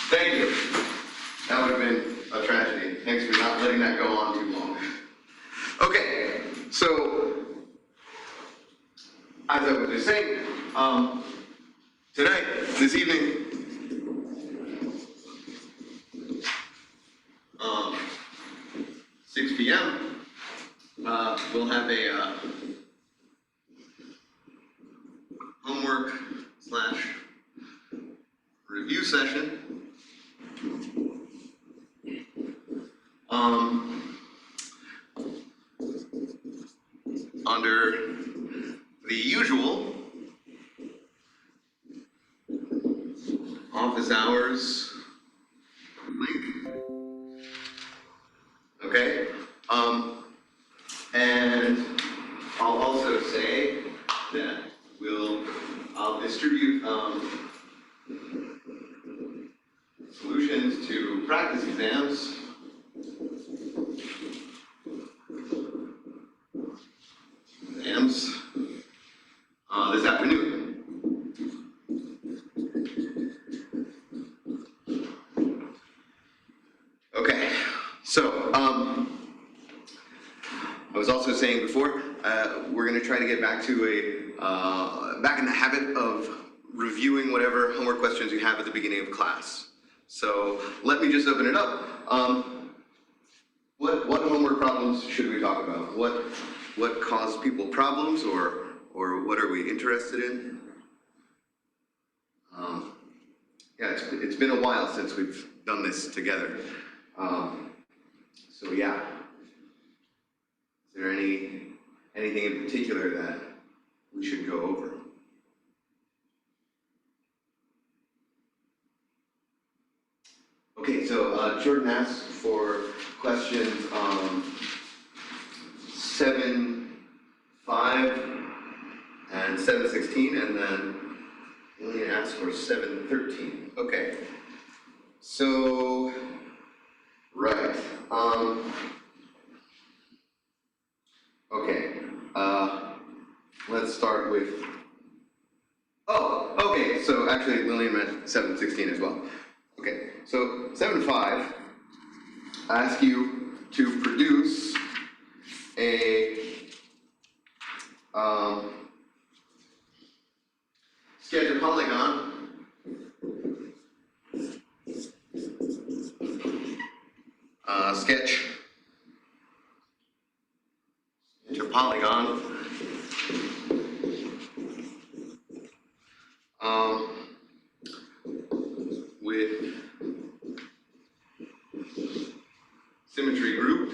Thank you. That would have been a tragedy. Thanks for not letting that go on too long. Okay, so as I was just saying, tonight, this evening, 6 p.m., we'll have a homework / review session. Under the usual office hours link. Okay? And I'll also say that I'll distribute solutions to practice exams this afternoon. Okay, so I was also saying before, we're going to try to get back to back in the habit of reviewing whatever homework questions you have at the beginning of class. So let me just open it up. What homework problems should we talk about? What cause people problems, or what are we interested in? Yeah, it's been a while since we've done this together. So yeah, is there anything in particular that we should go over? Okay, so Jordan asked for questions 7.5 and 7.16, and then Lillian asked for 7.13. Okay, so right. Okay, let's start with. Oh, okay. So actually, Lillian meant 7.16 as well. Okay, so 7.5, I ask you to produce a sketch a polygon sketch a polygon with symmetry group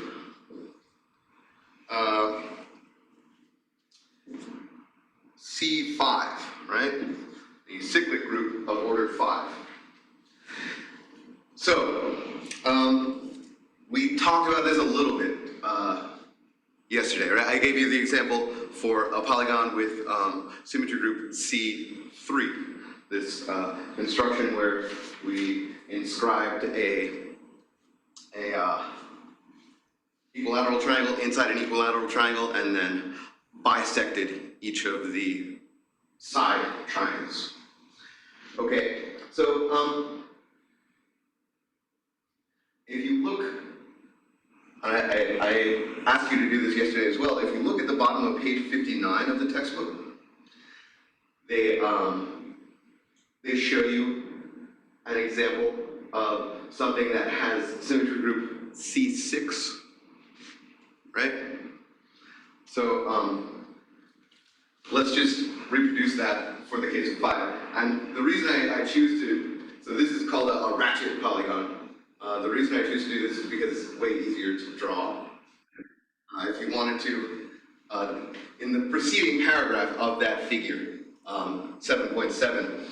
C5, right? The cyclic group of order 5. So, we talked about this a little bit yesterday, right? I gave you the example for a polygon with symmetry group C3. This construction where we inscribed a equilateral triangle inside an equilateral triangle and then bisected each of the side triangles. Okay, so if you look, I asked you to do this yesterday as well. If you look at the bottom of page 59 of the textbook, they show you an example of something that has symmetry group C6, right? So let's just reproduce that for the case of 5. And the reason I choose to, so this is called a ratchet polygon. The reason I choose to do this is because it's way easier to draw. If you wanted to, in the preceding paragraph of that figure, 7.7,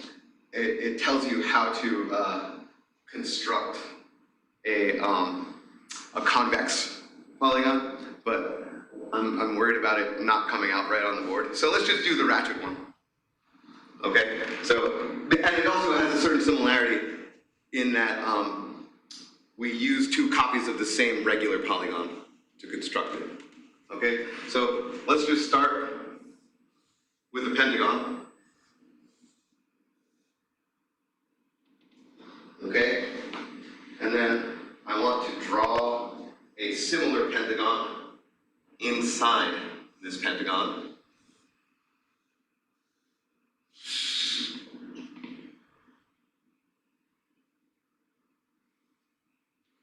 it tells you how to construct a convex polygon, but I'm worried about it not coming out right on the board. So let's just do the ratchet one. Okay, so, and it also has a certain similarity in that we use 2 copies of the same regular polygon to construct it. Okay, so let's just start with the pentagon. Okay, similar pentagon inside this pentagon.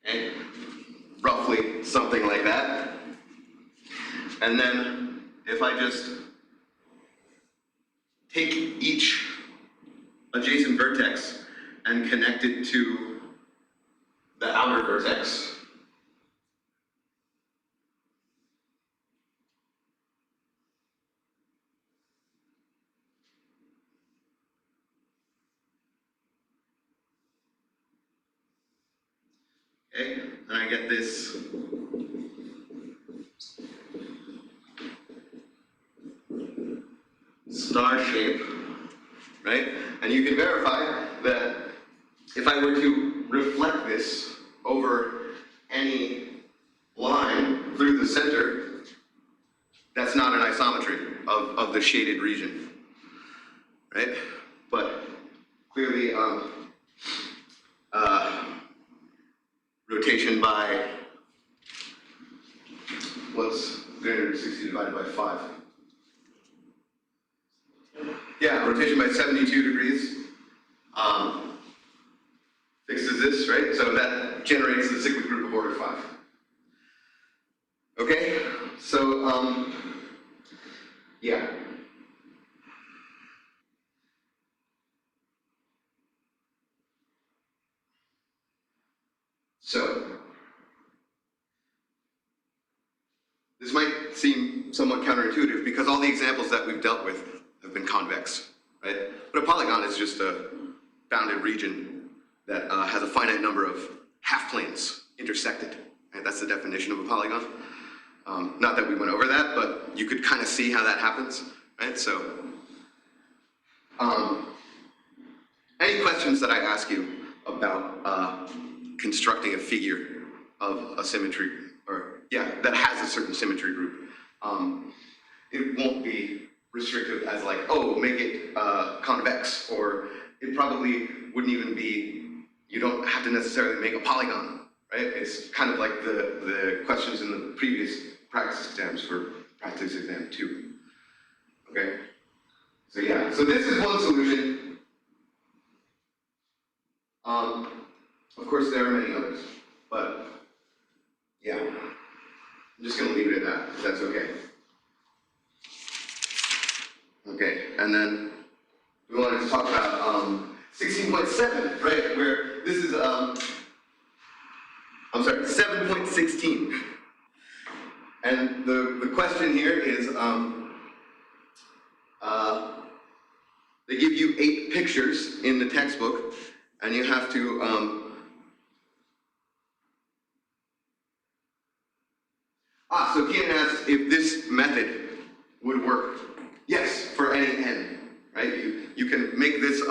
Okay, roughly something like that. And then if I just take each adjacent vertex and connect it to the outer vertex, okay, and I get this star shape, right? And you can verify that if I were to reflect this over any line through the center, that's not an isometry of the shaded region, right? But clearly, rotation by, what's 360 divided by 5? Yeah, rotation by 72 degrees fixes this, right? So that generates the cyclic group of order 5. Okay, so yeah. So this might seem somewhat counterintuitive because all the examples that we've dealt with have been convex, right? But a polygon is just a bounded region that has a finite number of half planes intersected. Right? That's the definition of a polygon. Not that we went over that, but you could kind of see how that happens, right? So, any questions that I ask you about constructing a figure of a symmetry, or yeah, that has a certain symmetry group, it won't be restrictive as like, oh, make it convex, or it probably wouldn't even be, you don't have to necessarily make a polygon, right? It's kind of like the questions in the previous practice exams for practice exam 2, okay? So yeah, so this is one solution. Of course, there are many others, but yeah, I'm just going to leave it at that, if that's okay. Okay, and then we wanted to talk about 16.7, right, where this is, I'm sorry, 7.16. And the question here is, they give you 8 pictures in the textbook, and you have to, so Kian asked if this method would work. Yes, for any n, right? You can make this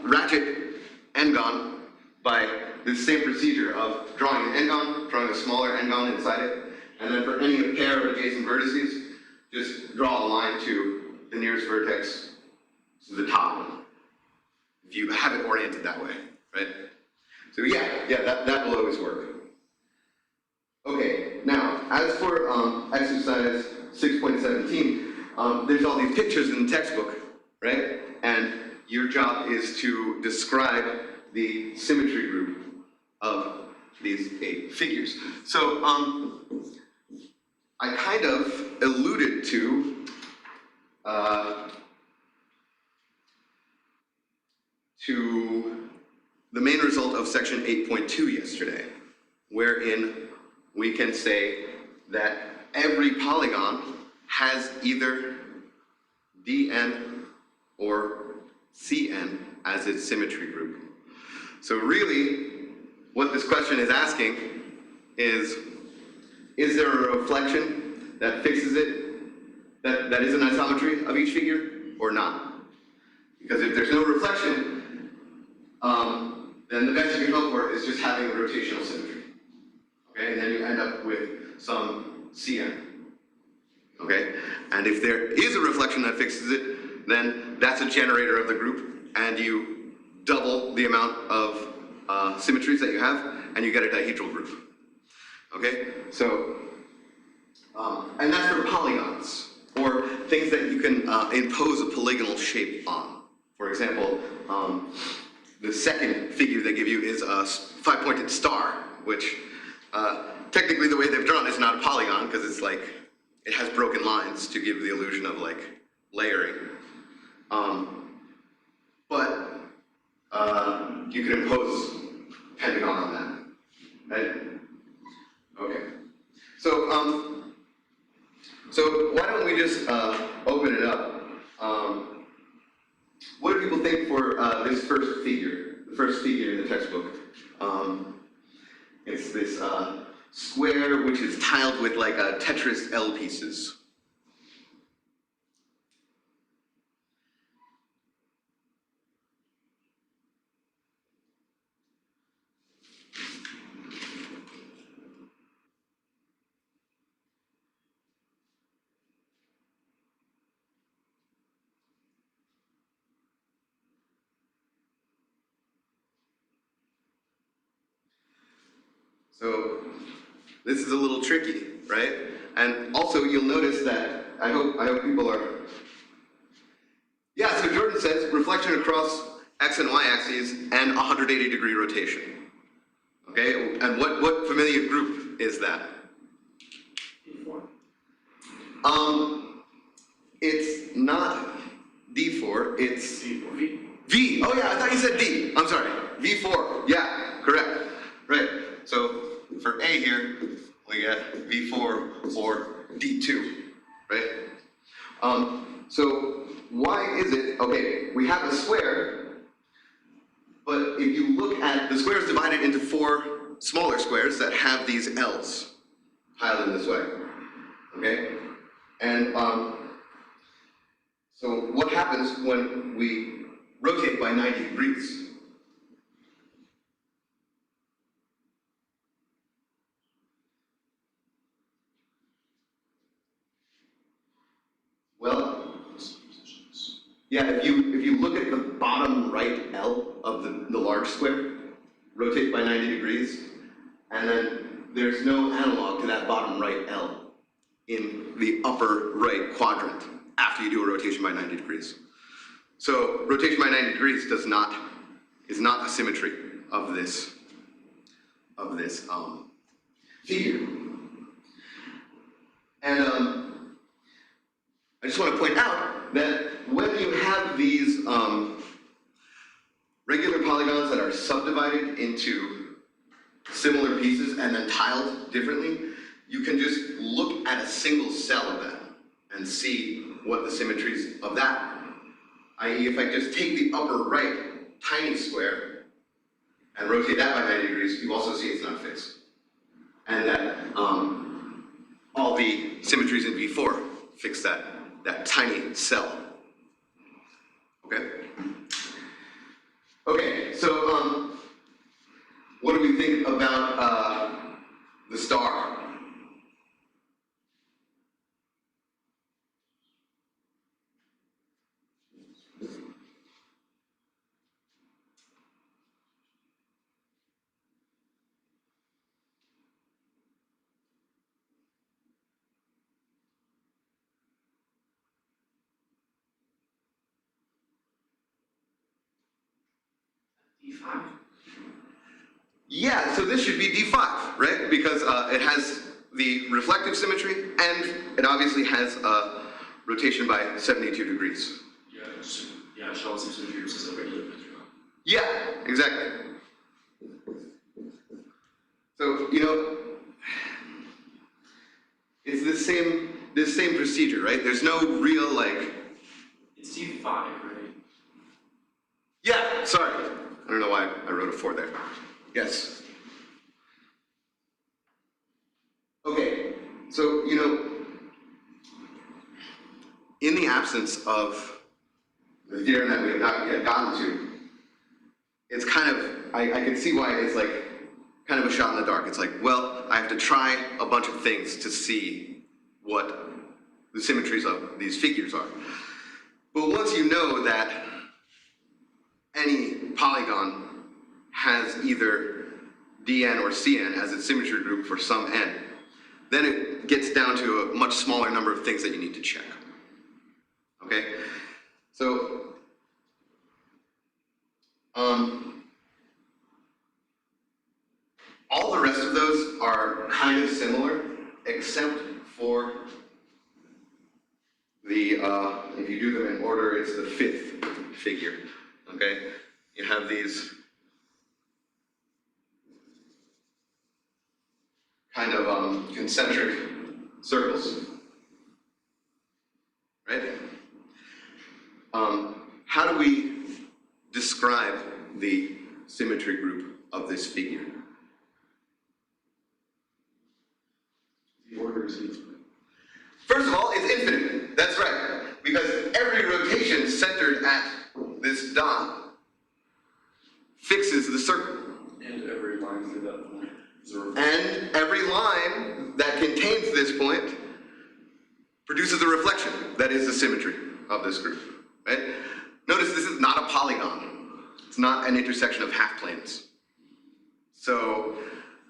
ratchet n-gon by the same procedure of drawing an n-gon, drawing a smaller n-gon inside it, and then for any pair of adjacent vertices, just draw a line to the nearest vertex to the top one, if you have it oriented that way, right? So yeah, that will always work. Okay, now, as for exercise 6.17, there's all these pictures in the textbook, right? And your job is to describe the symmetry group of these 8 figures. So I kind of alluded to the main result of section 8.2 yesterday, wherein we can say that every polygon has either Dn or Cn as its symmetry group. So really, what this question is asking is there a reflection that fixes it, that is an isometry of each figure, or not? Because if there's no reflection, then the best you can hope for is just having a rotational symmetry. Okay, and then you end up with some Cn. Okay, and if there is a reflection that fixes it, then that's a generator of the group, and you double the amount of symmetries that you have, and you get a dihedral group. Okay, so, and that's for polygons, or things that you can impose a polygonal shape on. For example, the second figure they give you is a five-pointed star, which technically the way they've drawn is not a polygon, because it's like, it has broken lines to give the illusion of like layering. But you can impose pentagon on that, right? Okay. So, so why don't we just open it up? What do people think for this first figure? The first figure in the textbook. It's this square which is tiled with like Tetris L pieces. So this is a little tricky, right? And also you'll notice that, I hope people are, yeah, so Jordan says reflection across X and Y axes and 180-degree rotation. Okay, and what familiar group is that? D4. It's not D4, it's D4. V. V. Oh yeah, I thought you said D. I'm sorry. V4. Yeah, correct. Right. So for A here, we get V4 or D2, right? So why is it, okay, we have a square, but if you look at, the square is divided into 4 smaller squares that have these L's piled in this way, okay? And so what happens when we rotate by 90 degrees? Well, yeah, if you look at the bottom right L of the large square, rotate by 90 degrees, and then there's no analog to that bottom right L in the upper right quadrant after you do a rotation by 90 degrees. So rotation by 90 degrees is not a symmetry of this figure. And I just want to point out that when you have these regular polygons that are subdivided into similar pieces and then tiled differently, you can just look at a single cell of that and see what the symmetries of that are. I.e., if I just take the upper right tiny square and rotate that by 90 degrees, you also see it's not fixed. And that all the symmetries in V4 fix that tiny cell. Okay? Okay, so what do we think about the star? D5. Yeah, so this should be D5, right? Because it has the reflective symmetry, and it obviously has a rotation by 72 degrees. Yeah, shows some symmetry versus a regular pentagon. Yeah, exactly. So, you know, it's this same procedure, right? There's no real, like... It's D5, right? Yeah, sorry. I don't know why I wrote a 4 there. Yes. Okay, so, you know, in the absence of the theorem that we have not yet gotten to, it's kind of, I can see why it's like kind of a shot in the dark. It's like, well, I have to try a bunch of things to see what the symmetries of these figures are. But once you know that any polygon has either Dn or Cn as its symmetry group for some n, then it gets down to a much smaller number of things that you need to check. Okay? So, all the rest of those are kind of similar, except for the, if you do them in order, it's the fifth figure. Okay? You have these kind of concentric circles, right? How do we describe the symmetry group of this figure? The order is infinite. First of all, it's infinite. That's right. Because every rotation centered at this dot fixes the circle. And every line through that point is a reflection. And every line that contains this point produces a reflection that is the symmetry of this group, right? Notice this is not a polygon. It's not an intersection of half planes. So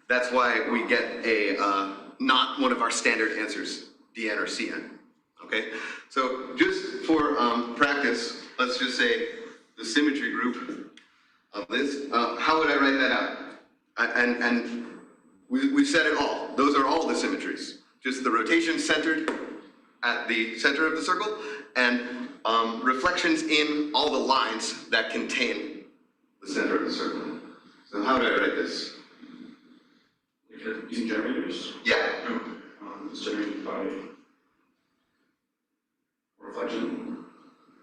that's why we get a not one of our standard answers, Dn or Cn, okay? So just for practice, let's just say the symmetry group of this. How would I write that out? And we've said it all. Those are all the symmetries. Just the rotation centered at the center of the circle, and reflections in all the lines that contain the center of the circle. So how do I write this? Using generators? Yeah. It's generated by reflection.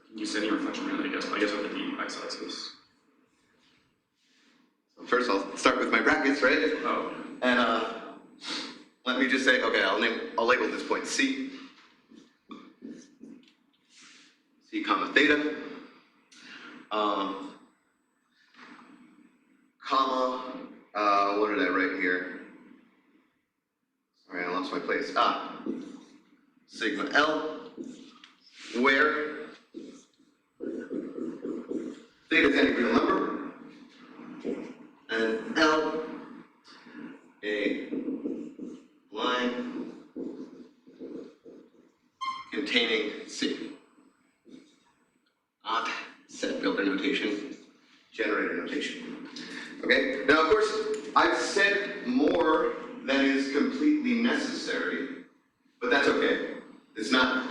Can you say any reflection really, I guess over the x-axis. So first I'll start with my brackets, right? Oh. And let me just say, okay, I'll label this point C. C comma theta. Comma, what did I write here? Sorry, I lost my place. Sigma L, where theta is any real number, and L, a line containing C. Not set builder notation, generator notation. Okay, now of course, I've said more than is completely necessary, but that's okay. It's not,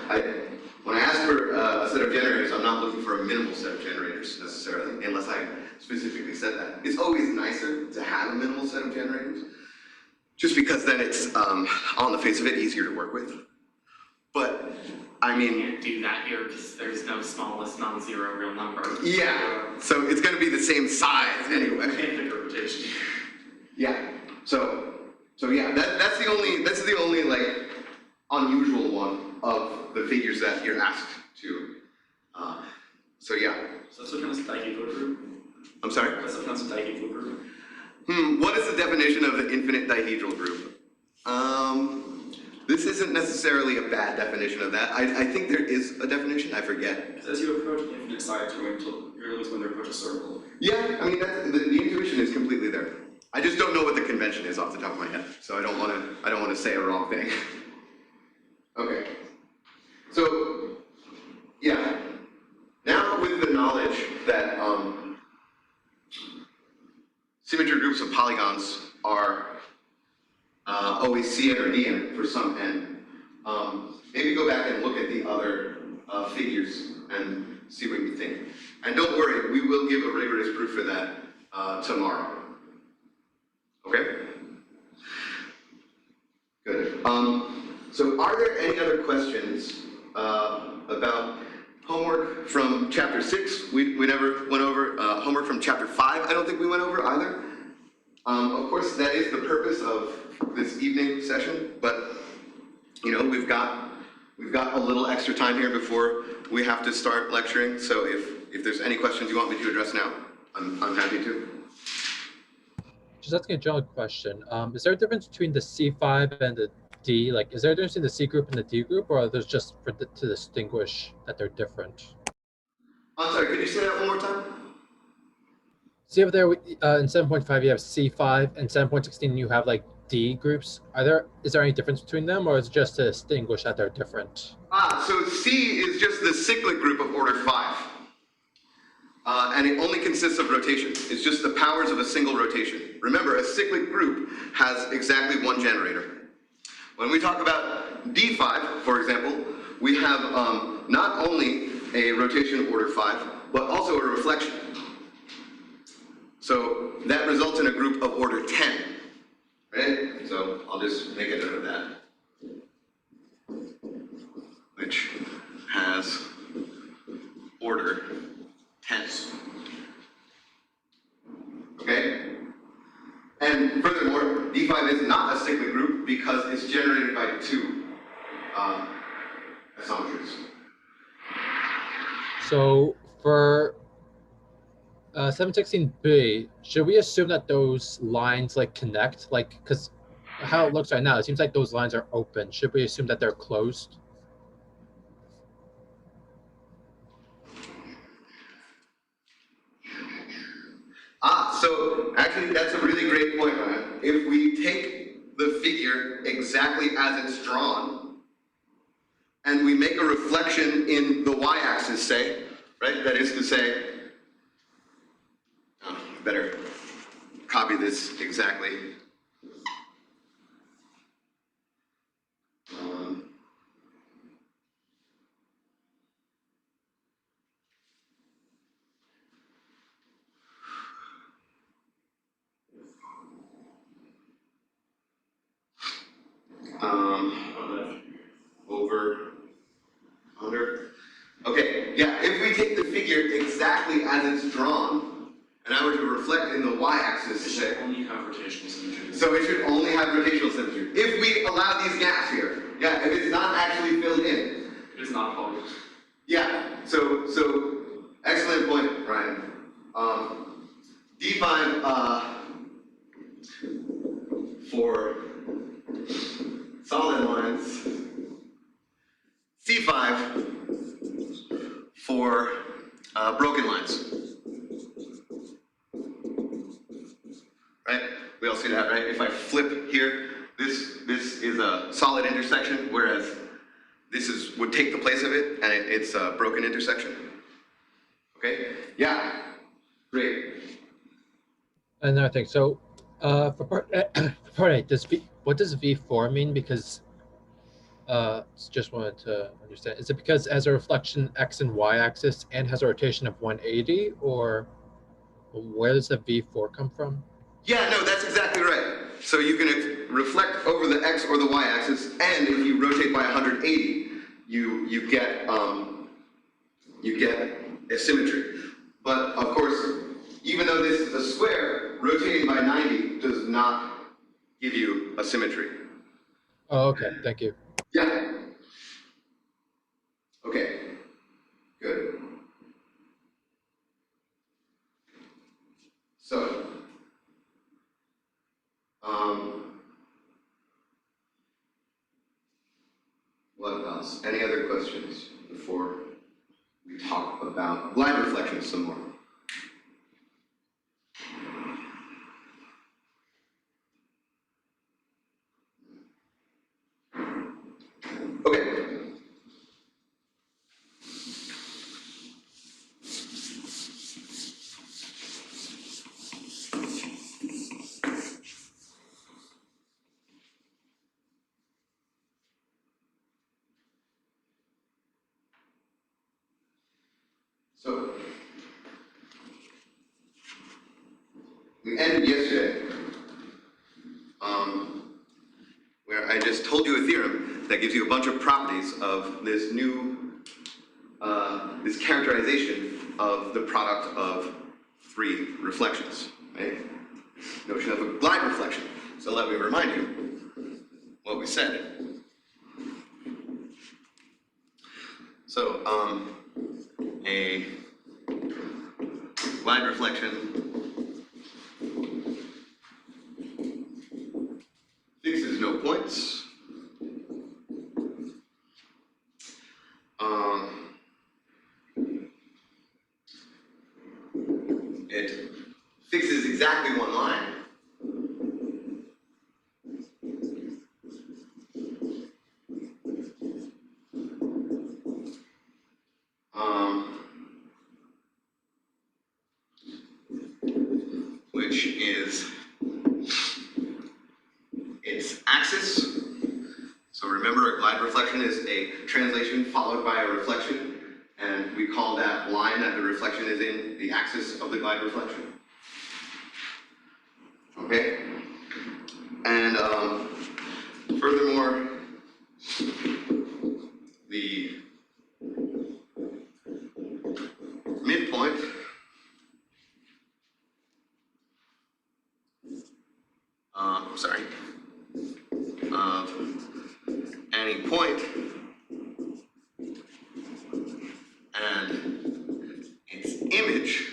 when I ask for a set of generators, I'm not looking for a minimal set of generators necessarily, unless I specifically said that. It's always nicer to have a minimal set of generators, just because then it's, on the face of it, easier to work with. But, I mean, You can't do that here because there's no smallest non-zero real number. yeah, so it's gonna be the same size anyway. Can't pick a rotation. Yeah, so yeah, that's the only like unusual one of the figures that you're asked to. So yeah, So that's what counts as a dihedral group? I'm sorry. That's what counts as a dihedral group? What is the definition of the infinite dihedral group? This isn't necessarily a bad definition of that. I think there is a definition. I forget. It says you approach infinite sides, you're always going to approach a circle. Yeah, I mean the intuition is completely there. I just don't know what the convention is off the top of my head, so I don't want to say a wrong thing. Okay. So yeah. Now with the knowledge that symmetry groups of polygons are always Cn or Dn for some n, maybe go back and look at the other figures and see what you think. And don't worry, we will give a rigorous proof for that tomorrow. Okay? Good. So are there any other questions about homework from chapter 6? We never went over. Homework from chapter 5, I don't think we went over either. Of course, that is the purpose of this evening session, but you know, we've got a little extra time here before we have to start lecturing. So if there's any questions you want me to address now, I'm happy to. Just asking a general question. Is there a difference between the C5 and the D? Like, is there a difference in the C group and the D group, or are those just to distinguish that they're different? I'm sorry, could you say that one more time? see over there in 7.5 you have C5 and 7.16 you have like D groups. Is there any difference between them, or is it just to distinguish that they're different? So C is just the cyclic group of order 5. And it only consists of rotation. It's just the powers of a single rotation. Remember, a cyclic group has exactly one generator. When we talk about D5, for example, we have not only a rotation of order 5, but also a reflection. So that results in a group of order 10, right? So I'll just make a note of that. Which has order 10. Okay? And furthermore, D5 is not a cyclic group because it's generated by 2 isometries. So for 716b, should we assume that those lines like connect? Like, because how it looks right now, it seems like those lines are open. Should we assume that they're closed? So actually that's a really great point, Ryan. If we take the figure exactly as it's drawn, and we make a reflection in the y-axis, say, right? That is to say, better copy this exactly. Over, under. Okay, yeah, if we take the figure exactly as it's drawn, and I were to reflect in the It y-axis, should say, only have rotational symmetry. so it should only have rotational symmetry. If we allow these gaps here, yeah, if it's not actually filled in. It is not polygon. Yeah, so excellent point, Ryan. D5 for solid lines, C5 for broken lines. Right? We all see that, right? If I flip here, this is a solid intersection, whereas this would take the place of it, and it's a broken intersection. Okay? Yeah. Great. Another thing. So for part A, what does V4 mean? Because just wanted to understand. Is it because it has a reflection X and Y axis and has a rotation of 180, or where does the V4 come from? Yeah, no, that's exactly right. So you can reflect over the X or the Y axis, and if you rotate by 180, you get a symmetry. But of course, even though this is a square, rotating by 90 does not give you a symmetry. Oh, okay. Thank you. Yeah. Okay. Good. So, what else? Any other questions before we talk about light reflections some more? Okay. So, we ended yesterday where I just told you a theorem that gives you a bunch of properties of this new, this characterization of the product of 3 reflections, right? Notion of a glide reflection. So let me remind you what we said. So, a glide reflection fixes no points. It exactly one line. Which is its axis. So remember, a glide reflection is a translation followed by a reflection, and we call that line that the reflection is in the axis of the glide reflection. Okay? And furthermore, the midpoint of any point and its image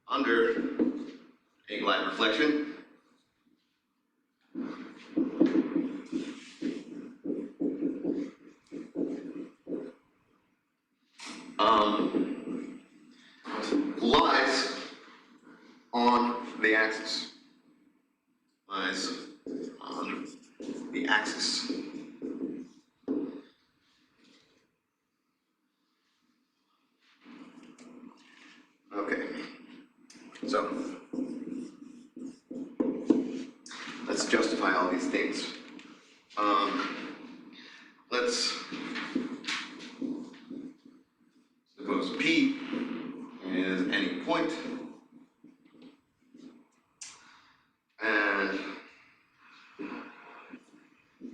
under a glide reflection lies on the axis. Lies on the axis. Okay, so let's justify all these things. Let's suppose P is any point, and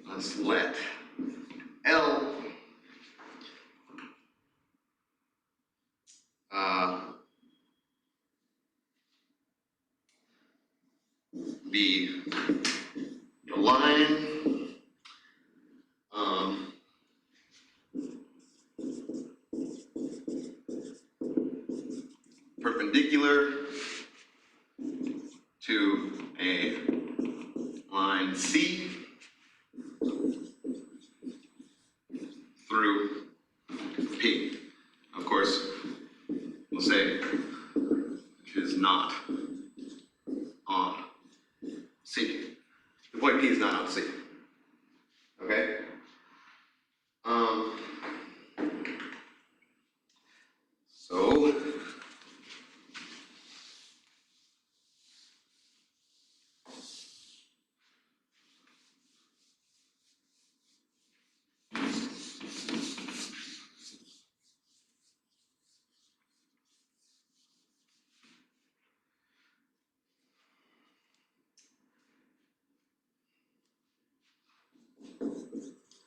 let's let L be the line perpendicular to a line C through P. Of course, we'll say which is not on C. The point P is not on C. Okay? So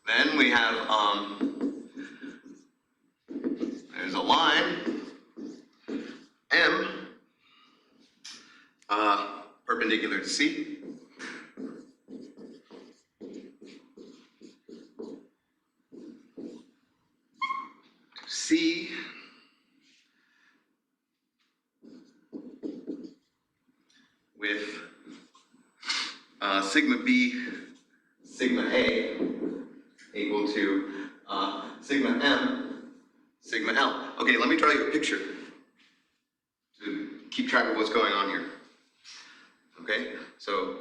then we have there's a line M perpendicular to C. C with sigma B, sigma A equal to sigma M, sigma L. Okay, let me draw you a picture to keep track of what's going on here. Okay, so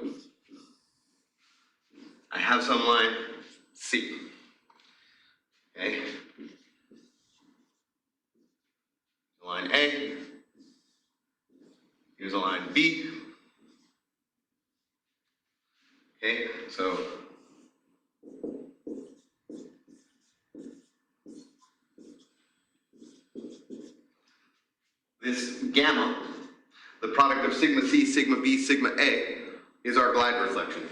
I have some line C. Okay, line A. Here's a line B. Okay, so this gamma, the product of sigma C, sigma B, sigma A, is our glide reflection.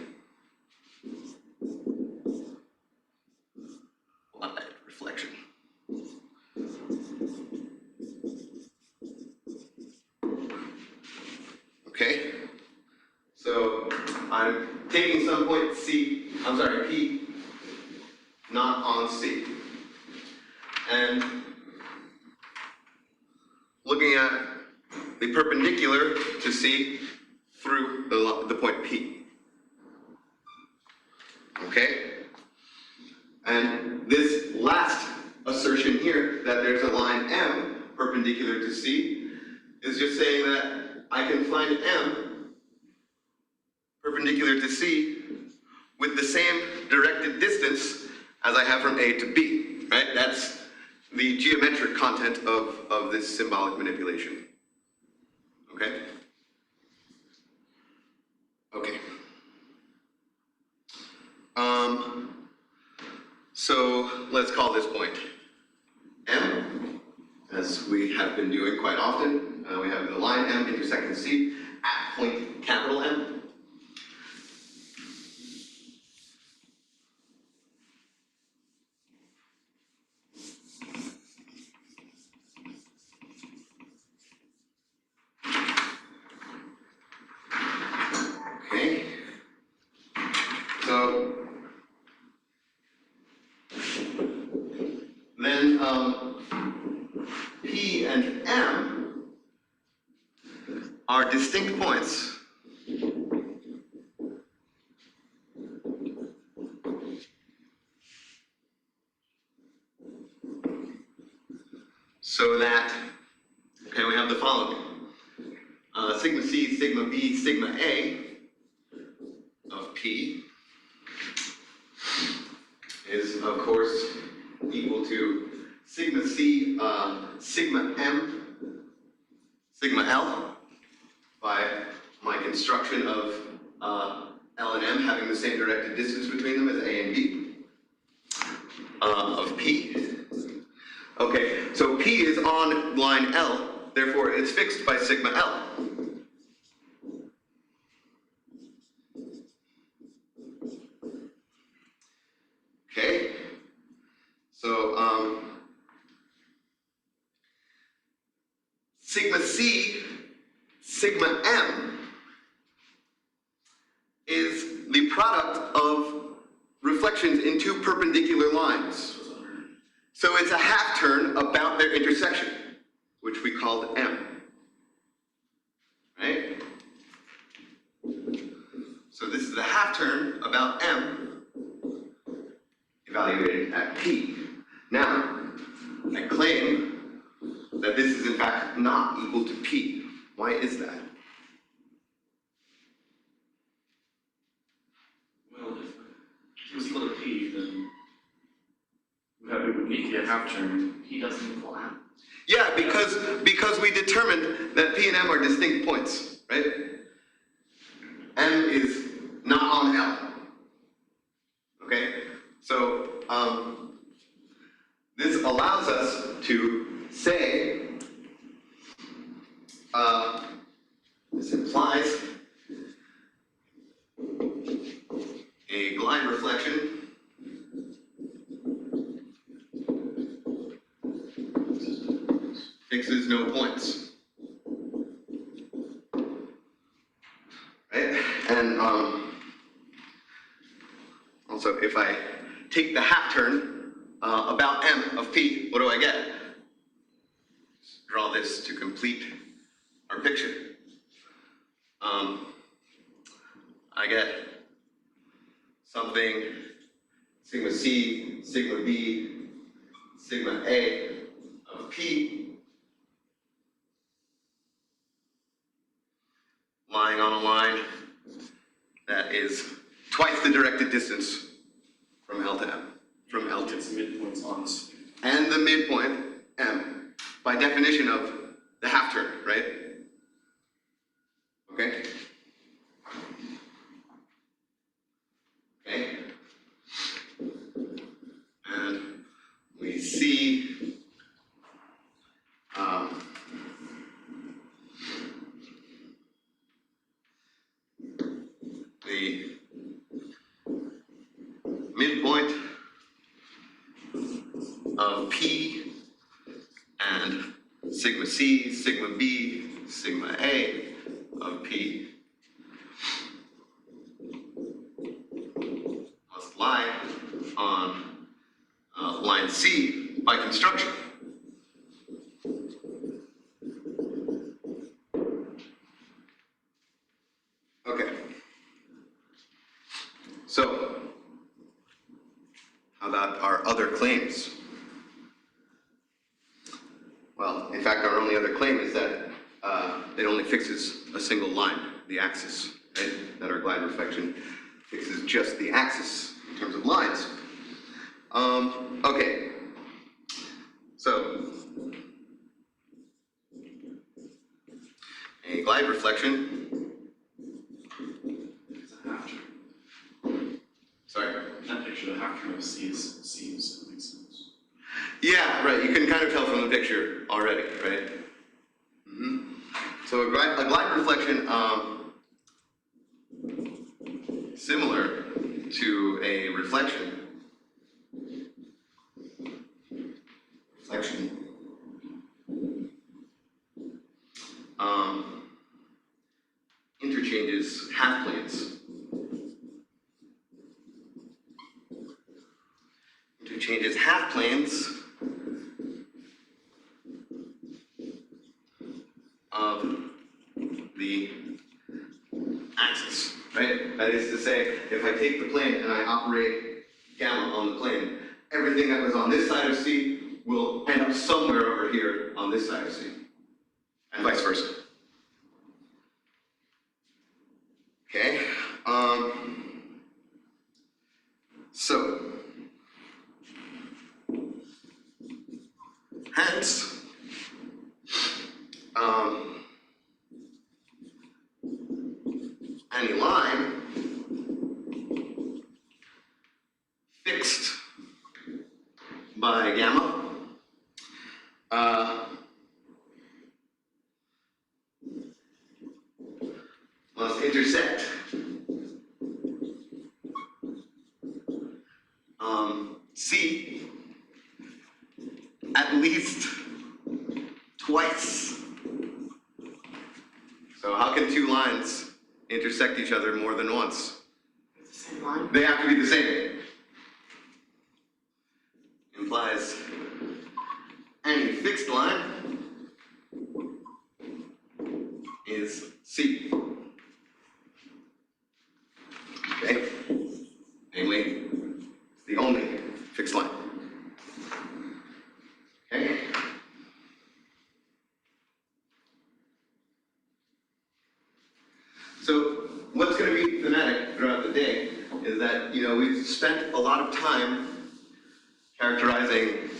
Glide reflection. Okay, so I'm taking some point P, not on C, and looking at the perpendicular to C through the point P. Okay? And this last assertion here, that there's a line M perpendicular to C, is is just saying that I can find M perpendicular to C with the same directed distance as I have from A to B, right? That's the geometric content of this symbolic manipulation. Okay? Okay. So let's call this point M, as we have been doing quite often. We have the line M intersecting C at point capital M. Okay. So then P and M are distinct points. So that, okay, we have the following. Sigma C, sigma B, sigma A of P is, of course, equal to sigma C, sigma M, sigma L, by my construction of L and M having the same directed distance between them as A and B, of P. Okay, so P is on line L, therefore it's fixed by sigma L. Okay, so sigma C, sigma M is the product of reflections in two perpendicular lines. So it's a half turn about their intersection, which we called M. Right? So this is the half turn about M evaluated at P. Now, I claim that this is in fact not equal to P. Why is that? Well, if it was equal to P, then it would need to be a half turn. He doesn't equal M. Yeah, because we determined that P and M are distinct points, right? M is not on L. Okay? So this allows us to say this implies a line reflection fixes no points. Right? And also, if I take the half turn about M of P, what do I get? Just draw this to complete our picture. I get something sigma C, sigma B, sigma A of P lying on a line that is twice the directed distance from L to M, from L to It's midpoints on this. and the midpoint M, by definition of the half turn, right? Okay? Okay? And we see the midpoint of P and sigma C, sigma B, sigma A of P must lie on line C by construction. Okay. So, how about our other claims? Well, in fact, our only other claim is that it only fixes a single line, the axis, right? That our glide reflection fixes just the axis in terms of lines. Okay, so a glide reflection, It's a half turn. sorry. That picture, the half turn of seems makes sense. Yeah, right, you can kind of tell from the picture already, right? So a glide reflection, similar to a reflection, interchanges half planes. Interchanges half planes of the axis, right? That is to say, if I take the plane and I operate gamma on the plane, everything that was on this side of C will end up somewhere over here on this side of C, and vice versa. Okay, so, hence, any line fixed by gamma must intersect C at least twice. So how can two lines intersect each other more than once? It's the same line. They have to be the same. Implies any fixed line is C. Okay? Namely, it's the only fixed line. Okay? So what's going to be thematic throughout the day is that, we've spent a lot of time characterizing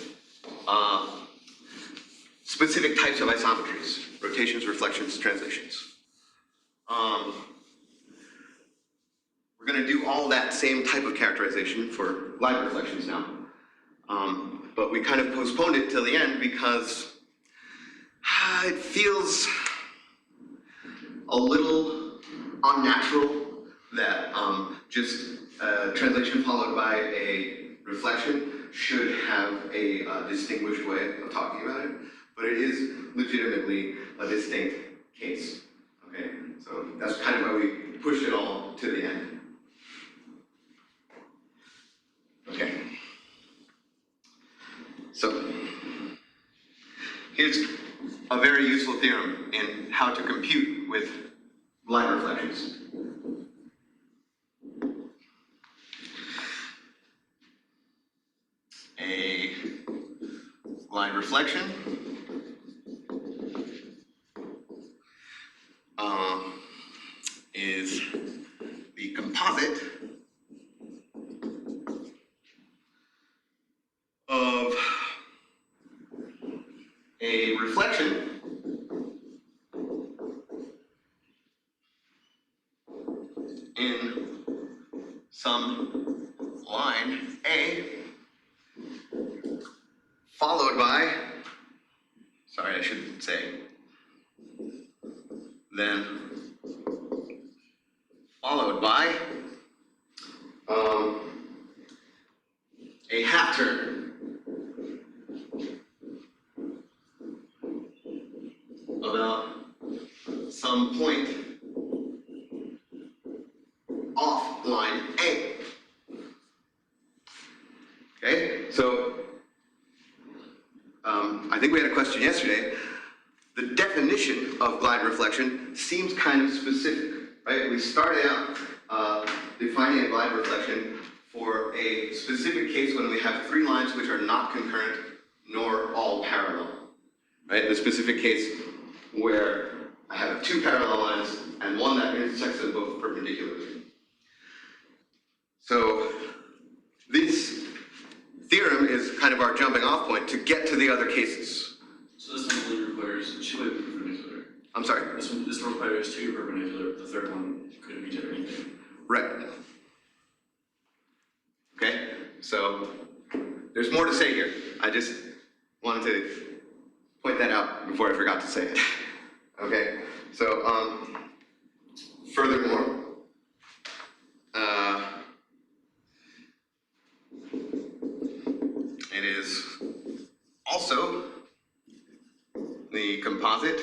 specific types of isometries, rotations, reflections, translations. We're going to do all that same type of characterization for light reflections now. But we kind of postponed it till the end because it feels a little unnatural that just translation followed by a reflection should have a distinguished way of talking about it, but it is legitimately a distinct case. Okay, so that's kind of why we pushed it all to the end. Okay. So here's a very useful theorem in how to compute with line reflections. A line reflection is the composite of a reflection in some line A followed by, sorry, I shouldn't say, then followed by a half turn about some point off line A. Okay, so I think we had a question yesterday. The definition of glide reflection seems kind of specific, right? We started out defining a glide reflection for a specific case when we have three lines which are not concurrent nor all parallel, right? The specific case where I have two parallel lines and one that intersects them both perpendicularly. So this theorem is kind of our jumping off point to get to the other cases. So this one only requires two perpendicular. I'm sorry. This one requires two perpendicular, the third one couldn't be generated. Right. Okay, so there's more to say here. I just wanted to point that out before I forgot to say it. Okay, so furthermore, it is also the composite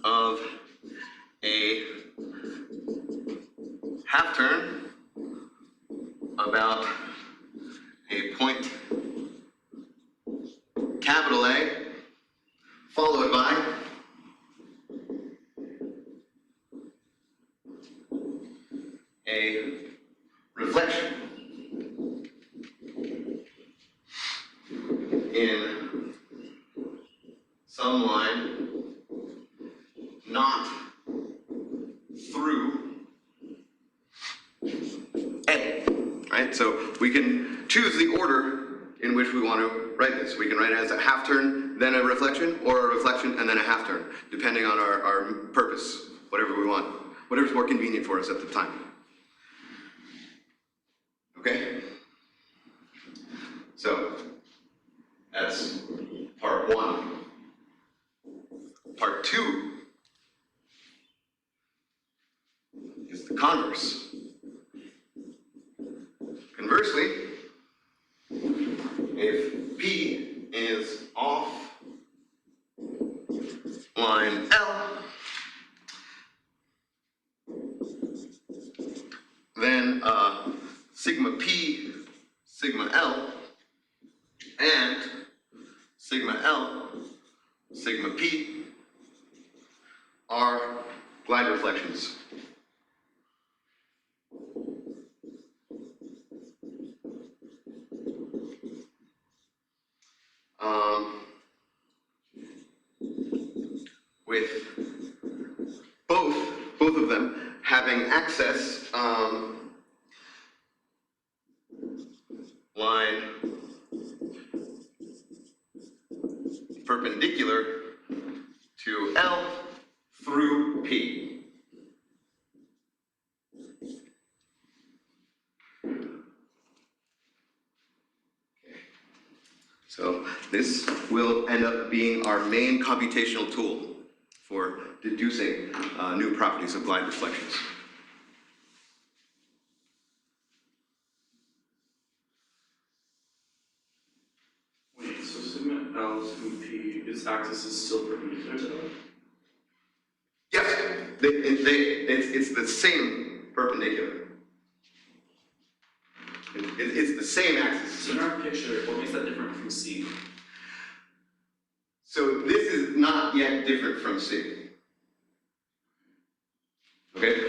of a half turn about a point capital A followed by a reflection in some line not through A, right? So we can choose the order in which we want to write this. We can write it as a half turn, then a reflection, or a reflection and then a half turn, depending on our purpose, whatever we want, whatever's more convenient for us at the time. Okay? So that's part one. Part two is the converse. Conversely, if P is off line L, then sigma P, sigma L, and sigma L, sigma P are glide reflections. With both of them having access line perpendicular to L through P. So this will end up being our main computational tool for deducing new properties of glide reflections. Wait, so sigma L, sigma P, its axis is still perpendicular to L? Yes, it's the same perpendicular. It's the same axis. So in our picture, what makes that different from C? So this is not yet different from C. Okay?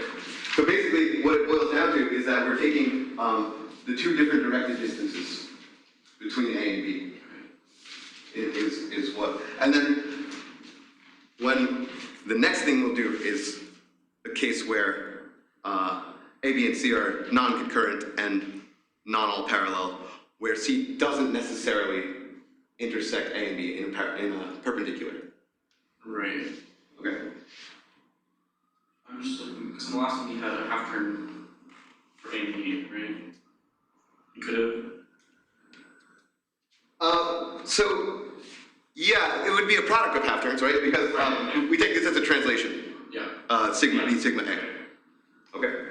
So basically what it boils down to is that we're taking the two different directed distances between A and B. It is what, and then when the next thing we'll do is a case where A, B, and C are non-concurrent and non-all parallel, where C doesn't necessarily intersect A and B in a perpendicular. Right. Okay. I'm just looking, because in the last one you had a half turn for A and B, right? You could have. So, yeah, it would be a product of half turns, right? Because we take this as a translation. Yeah. Sigma B, sigma A. Okay.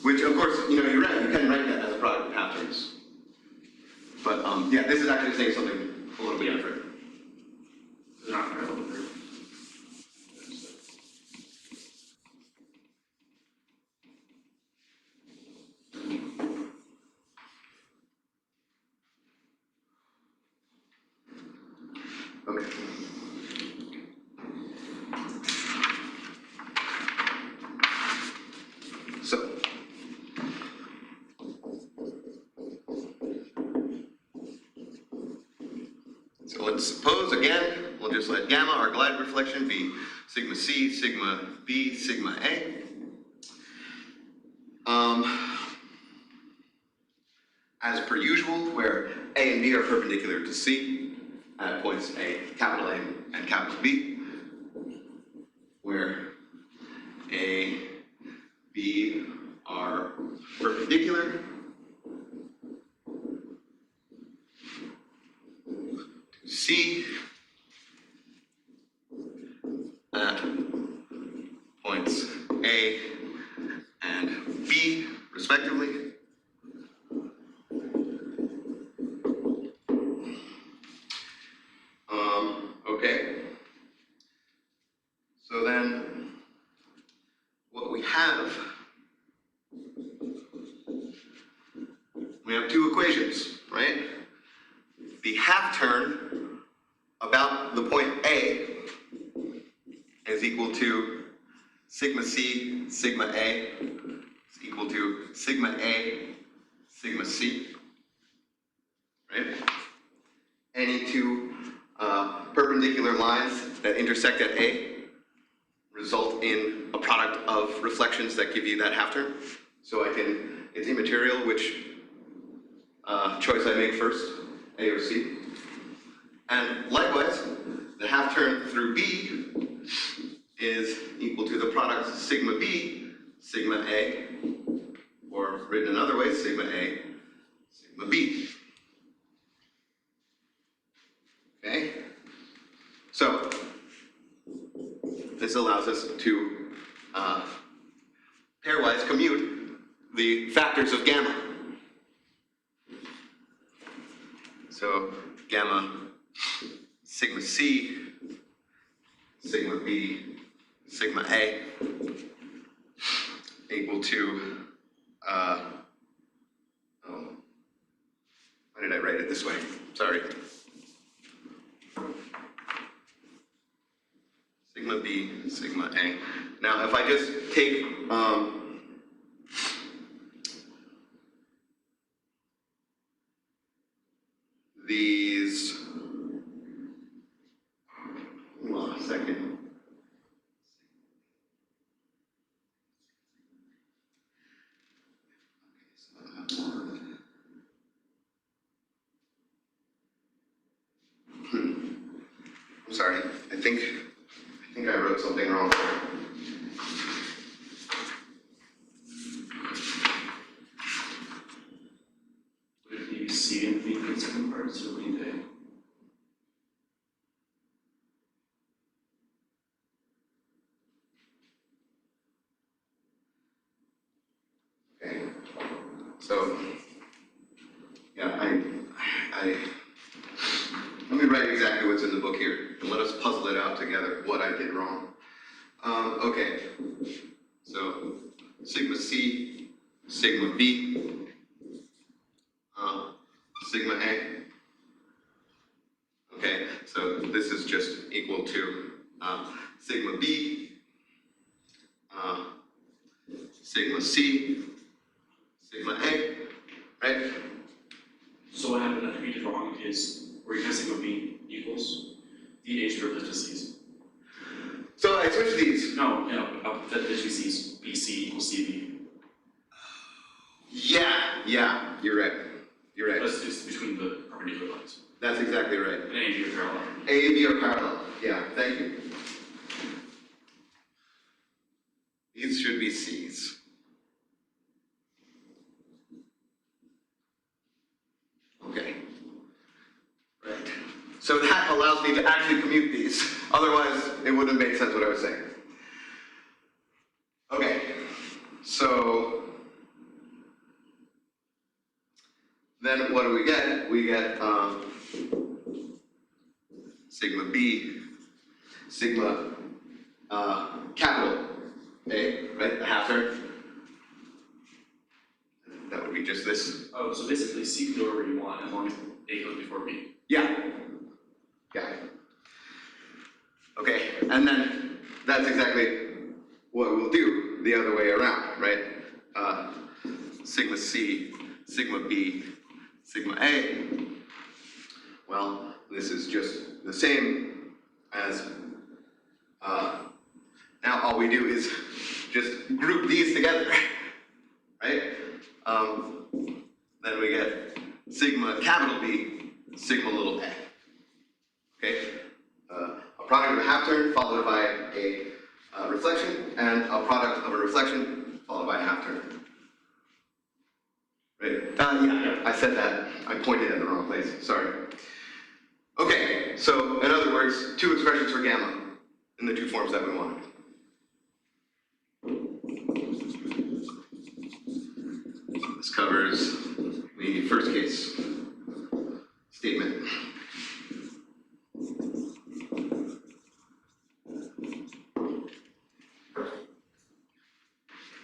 Which, of course, you're right, you can write that as a product of half turns. But, yeah, this is actually saying something a little bit different. They're not parallel. Okay. So, let's suppose again, we'll just let gamma, our glide reflection, be sigma C, sigma B, sigma A. As per usual, where A and B are perpendicular to C at points A, capital A and capital B, where A, B are perpendicular to C at points A and B, respectively. Okay. So then, what we have two equations, right? The half turn about the point A is equal to sigma C, sigma A is equal to sigma A, sigma C, right? Any two perpendicular lines that intersect at A result in a product of reflections that give you that half turn. So it's immaterial which choice I make first, A or C. And likewise, the half turn through B is equal to the product sigma B, sigma A, or written another way, sigma A, sigma B. Okay? So, this allows us to pairwise commute the factors of gamma. So, gamma sigma C, sigma B, sigma A equal to, why did I write it this way? Sorry. Sigma B, sigma A. Now, if I just take these, hold on a second. I'm sorry, I think I wrote something wrong there. Would it be C and B for the second part, so we need A? Okay. So, yeah, let me write exactly what's in the book here, and let us puzzle it out together, what I did wrong. Okay, so sigma C, sigma B, sigma A. Okay, so this is just equal to sigma B, sigma C, sigma A, right? So what happened that we did wrong is where you have sigma B equals the H replaced with C's. So I switched these. No, that literally C's. BC equals CB. Yeah, you're right. You're right. That's just between the perpendicular lines. That's exactly right. And A and B are parallel. A and B are parallel. Yeah, thank you. These should be C's. Okay. Right. So that allows me to actually commute these. Otherwise, it wouldn't have made sense what I was saying. Okay. So then what do we get? We get sigma B, sigma capital A, right? The half turn. That would be just this. Oh, so basically C can go wherever you want as long as A goes before B. Yeah. Okay, and then that's exactly what we'll do the other way around, right? Sigma C, sigma B, sigma A. Well, This is just the same as, now all we do is just group these together, right? Then we get sigma capital B, sigma little a. Okay? A product of a half turn followed by a reflection, and a product of a reflection followed by a half turn. Right? Yeah, I said that. I pointed at the wrong place. Sorry. Okay, so in other words, two expressions for gamma in the two forms that we wanted. This covers the first case statement.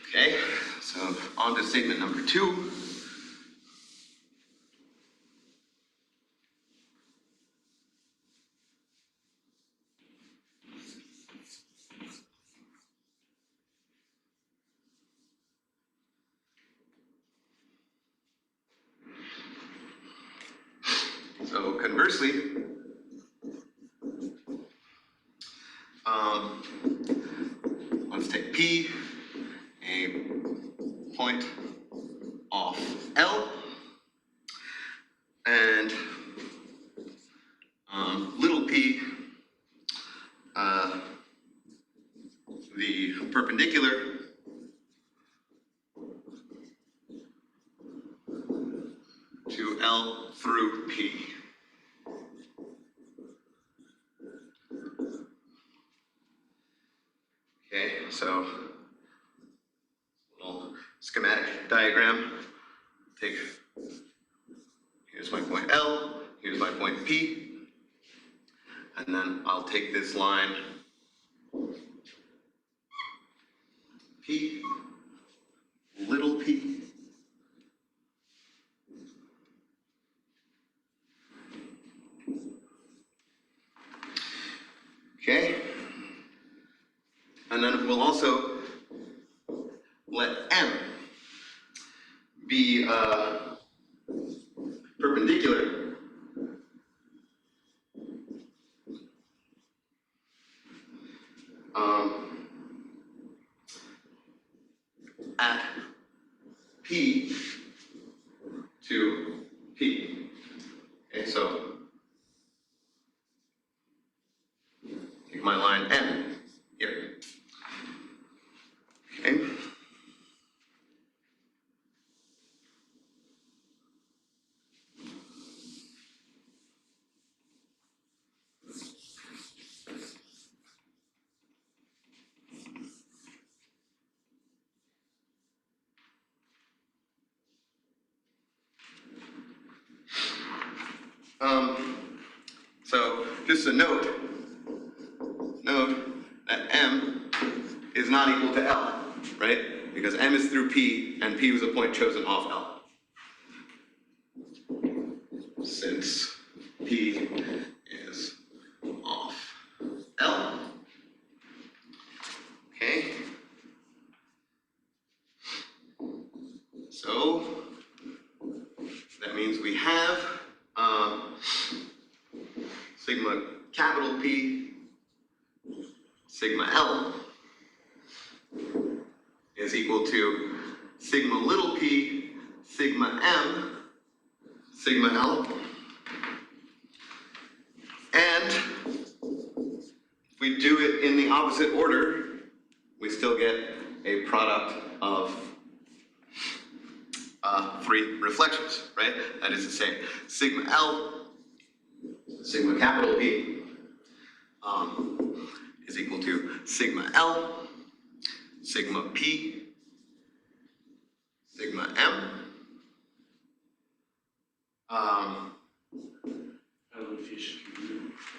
Okay, so on to statement number 2. So conversely, let's take P, a point off L, and little p, the perpendicular to L through P. Okay, so little schematic diagram. Take, here's my point L, here's my point P, and then I'll take this line P, little p, okay, and then we'll also let M be perpendicular at P to P. Okay, so take my line M here. Okay. So just a note that M is not equal to L, right? Because M is through P, and P was a point chosen off L. Since P is off L. Okay. So that means we have sigma capital P, sigma L is equal to sigma little p, sigma M, sigma L. And if we do it in the opposite order, we still get a product of 3 reflections, right? That is to say, sigma L, sigma capital P, is equal to sigma L, sigma P, sigma M,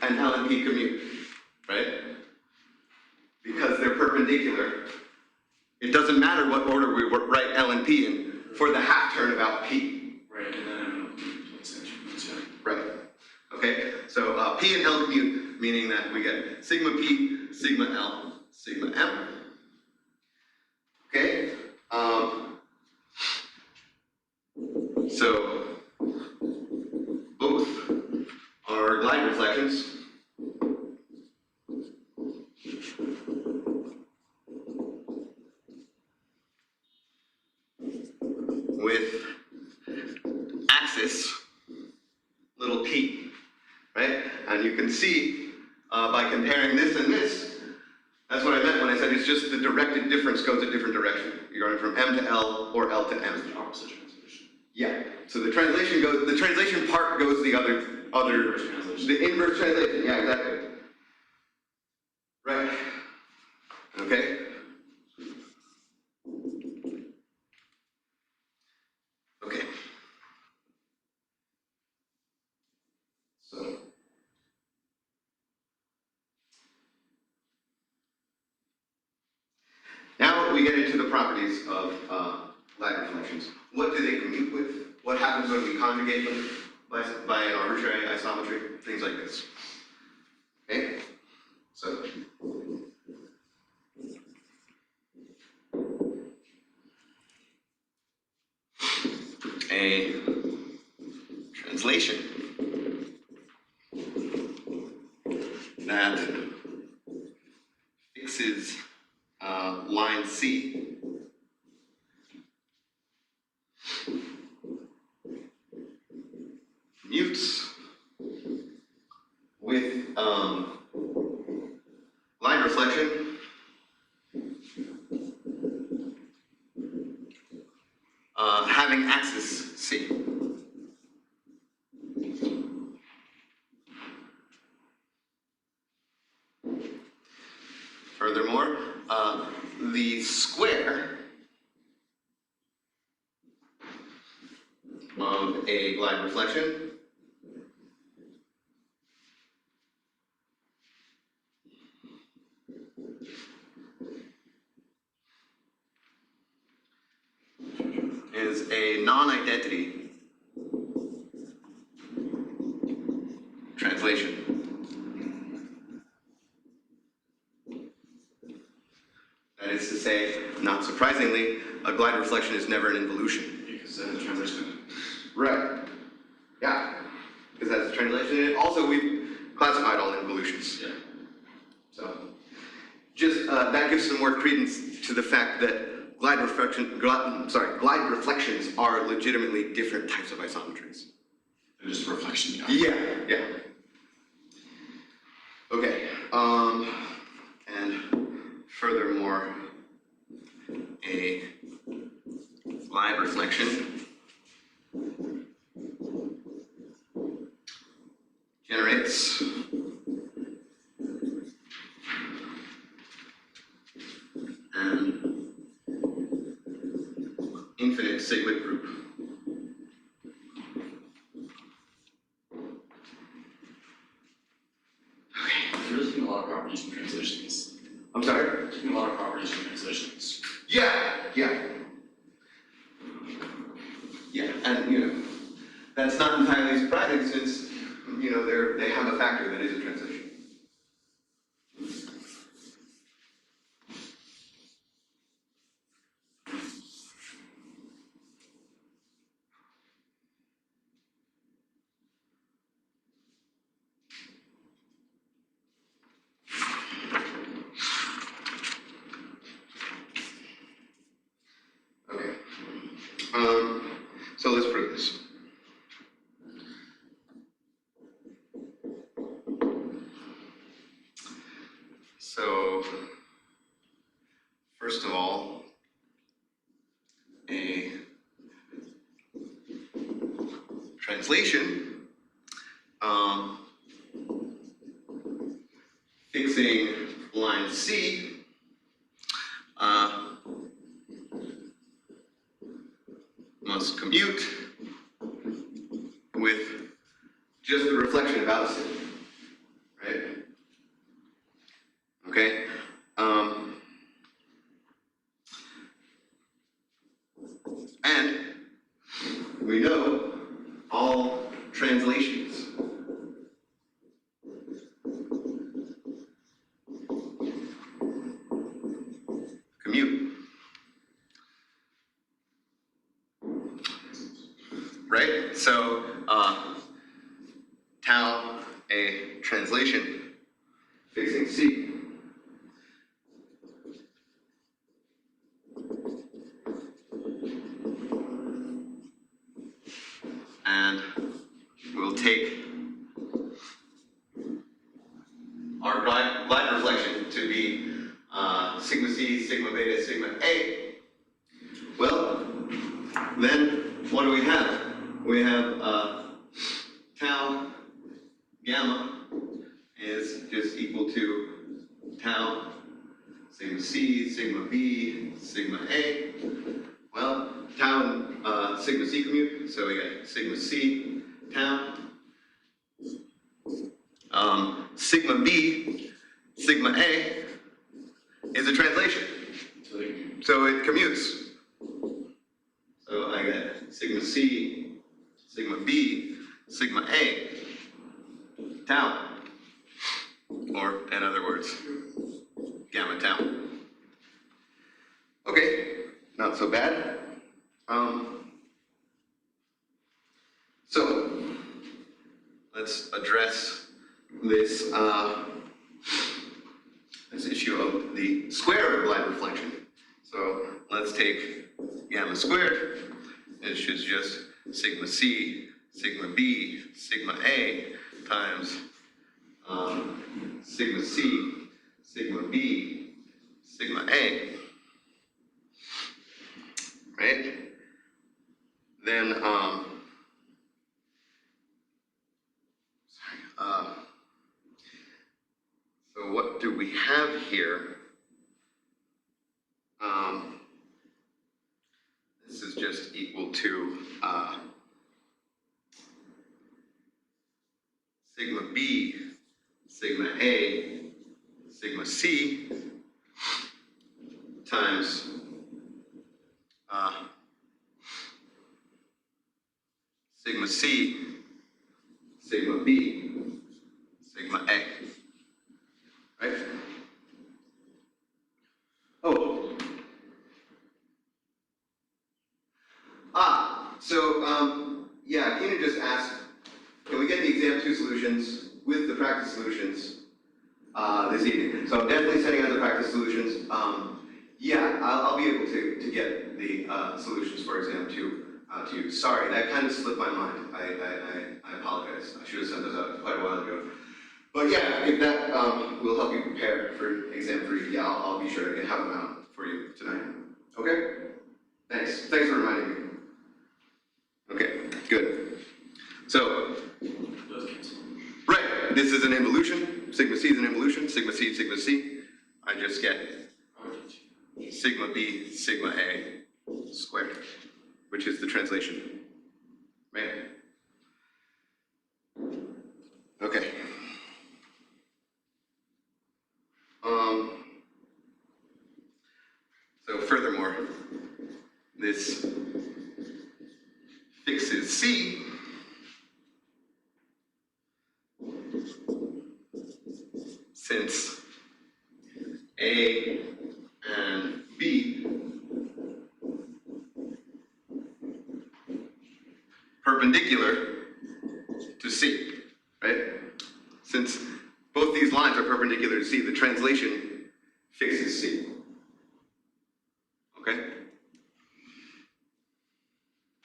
and L and P commute, right? Because they're perpendicular, it doesn't matter what order we write L and P in for the half turn about P. Right, and then essentially, Right. Okay, so P and L commute, meaning that we get sigma P, sigma L, sigma M. Okay, so both are light reflections. With axis, little p, right? And you can see by comparing this and this, that's what I meant when I said it's just the directed difference goes a different direction. You're going from M to L or L to M. The opposite translation. Yeah. So the translation part goes the other, Inverse translation. the inverse translation. Yeah, exactly. Right. Okay. Okay. So. Now we get into the properties of light reflections. What do they commute with? What happens when we conjugate them by an arbitrary isometry? Things like this. Okay? So. A translation that fixes line C mutes with line reflection having axis C. Furthermore, the square of a line reflection is a non-identity translation. That is to say, not surprisingly, a glide reflection is never an involution. Because then the translation. Right. Yeah. Because that's a translation. Also, we've classified all involutions. Yeah. So, just that gives some more credence to the fact that glide reflections are legitimately different types of isometries. They're just a reflection. Yeah. Yeah. Okay. And furthermore, a glide reflection generates an infinite Sigmoid group. You're looking at a lot of properties from translations. I'm sorry? You're looking at a lot of properties from translations. Yeah, yeah. Yeah, and that's not entirely surprising since, they have a factor that is a translation. Okay. So let's prove this. So, first of all, a translation fixing line C must commute with just the reflection of Allison, right? Okay. And we know all translations commute, right? So tau A a translation fixing C. And we'll take our glide reflection to be sigma C, sigma beta, sigma A. Well, then what do we have? We have tau gamma is just equal to tau sigma C, sigma B, sigma A. Well, tau and sigma C commute, so we got sigma C, tau. Sigma B, sigma A is a translation, so it commutes. So I got sigma C, sigma B, sigma A, tau, or in other words, gamma tau. Okay, not so bad. So let's address this this issue of the square of glide reflection. So let's take gamma squared, which is just sigma C, sigma B, sigma A times sigma C, sigma B, sigma A. Right? Then so what do we have here? This is just equal to sigma B, sigma A, sigma C times sigma C, sigma B, sigma A. Right? Oh. So yeah, Keenan just asked, can we get the exam 2 solutions with the practice solutions this evening? So I'm definitely sending out the practice solutions. Yeah, I'll be able to get the solutions for exam 2 to you. Sorry, that kind of slipped my mind. I apologize. I should have sent those out quite a while ago. But yeah, if that will help you prepare for exam 3, yeah, I'll be sure to have them out for you tonight. Okay? Thanks for reminding me. Okay, good. So, right, this is an involution. Sigma C is an involution. Sigma C, sigma C. I just get sigma B, sigma A squared, which is the translation. Right? Okay. So furthermore, this fixes C since A and B perpendicular to C, right? Since both these lines are perpendicular to C, the translation fixes C. Okay?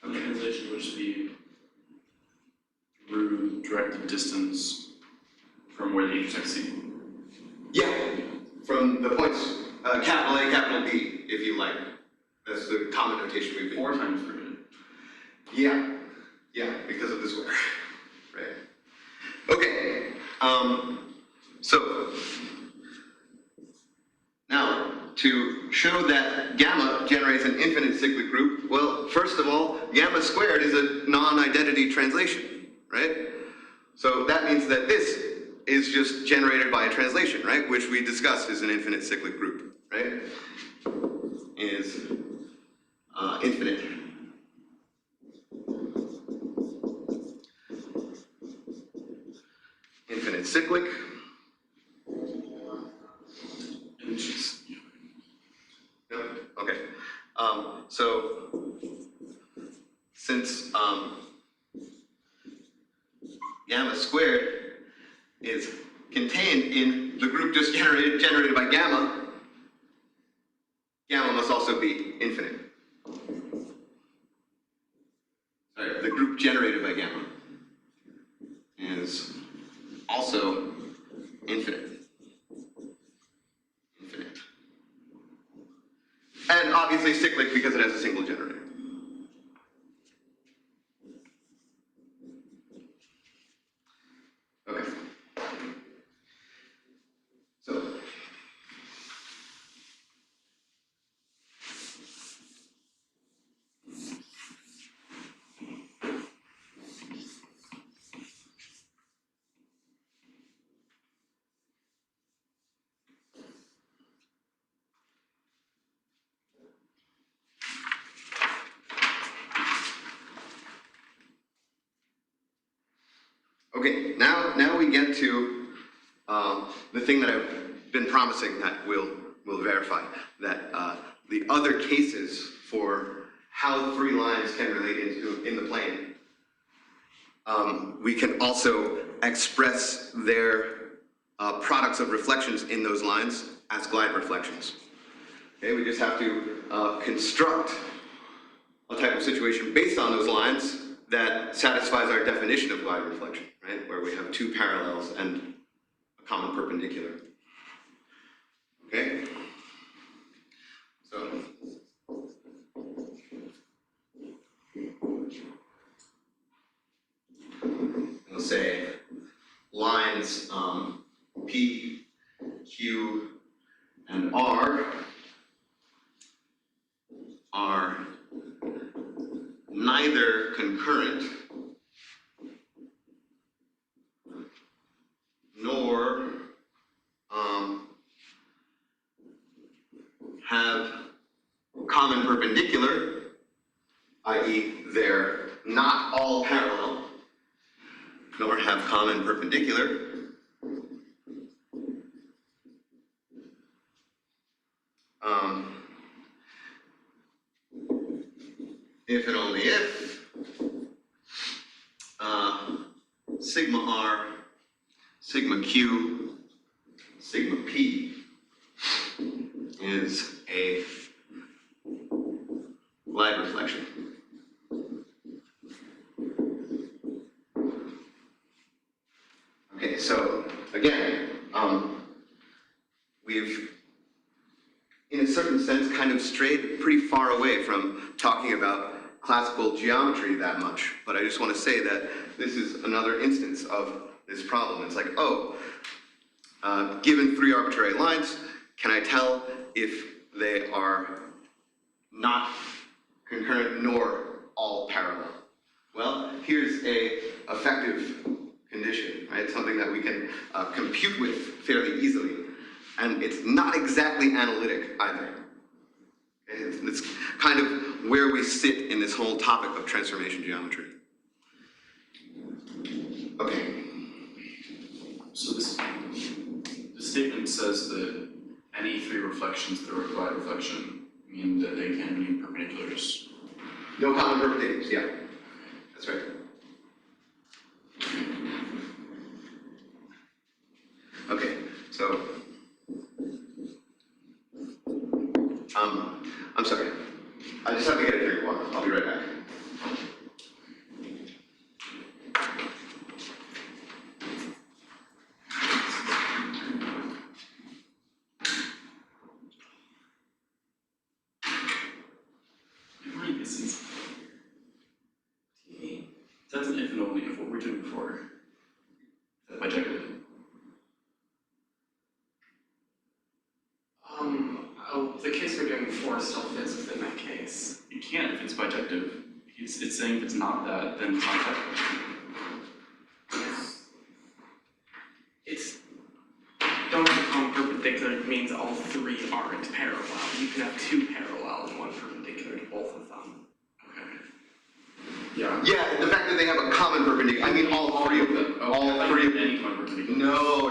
The translation would just be through directed distance from where they intersect C. Yeah, from the points, capital A, capital B, if you like. That's the common notation we've been. 4 times 3. Yeah, because of the square, right? Okay, so now to show that gamma generates an infinite cyclic group, well, first of all, gamma squared is a non-identity translation, right? So that means that this is just generated by a translation, right? Which we discussed is an infinite cyclic group, right? Is infinite. Infinite cyclic. No? Okay. So since gamma squared is contained in the group just generated by gamma, gamma must also be infinite. Sorry, the group generated by gamma is also infinite. Infinite. And obviously cyclic because it has a single generator. Okay. So, okay, now we get to the thing that I've been promising that we'll verify, that the other cases for how three lines can relate in the plane, we can also express their products of reflections in those lines as glide reflections. Okay, we just have to construct a type of situation based on those lines that satisfies our definition of glide reflection, right? Where we have two parallels and a common perpendicular. Okay? So, we'll say lines P, Q, and R are neither concurrent nor have common perpendicular, i.e. they're not all parallel, nor have common perpendicular, if and only if sigma R, sigma Q, sigma P is a glide reflection. Okay, so again, we've in a certain sense kind of strayed pretty far away from talking about classical geometry that much, but I just want to say that this is another instance of this problem. It's like, oh, given three arbitrary lines, can I tell if they are not concurrent nor all parallel? Well, here's a effective condition, right? Something that we can compute with fairly easily, and it's not exactly analytic either. It's kind of where we sit in this whole topic of transformation geometry. Okay. So this statement says that any three reflections through a glide reflection mean that they can be perpendiculars. No common perpendiculars, yeah. That's right. Okay, so I'm sorry. I just have to get a drink of water. I'll be right back. This is TV. That's an if and only if what we're doing before. Is that bijective? The case we're doing before still fits within that case. You can't if it's bijective. It's saying if it's not that, then it's not bijective. It's don't have a common perpendicular means all three aren't parallel. You can have two parallel and one perpendicular to both of them. Okay. Yeah, the fact that they have a common perpendicular. I mean, all three of them. All three of them. Any common perpendicular. No.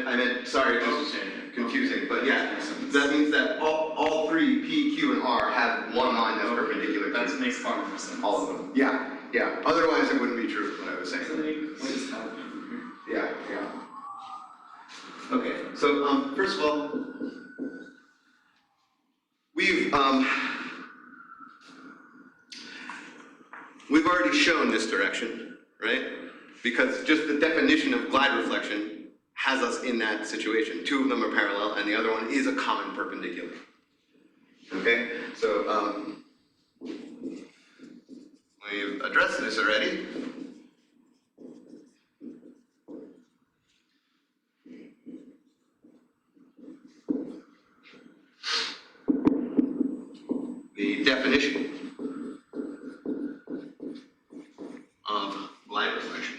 I meant. Sorry, it was confusing. But yeah, that means that all three P, Q, and R have one line that's perpendicular. That makes far more sense. All of them. Yeah. Otherwise, it wouldn't be true what I was saying. What is happening here? Yeah. Okay, so first of all, we've already shown this direction, right? Because just the definition of glide reflection has us in that situation. Two of them are parallel, and the other one is a common perpendicular. Okay, so we've addressed this already. The definition of glide reflection.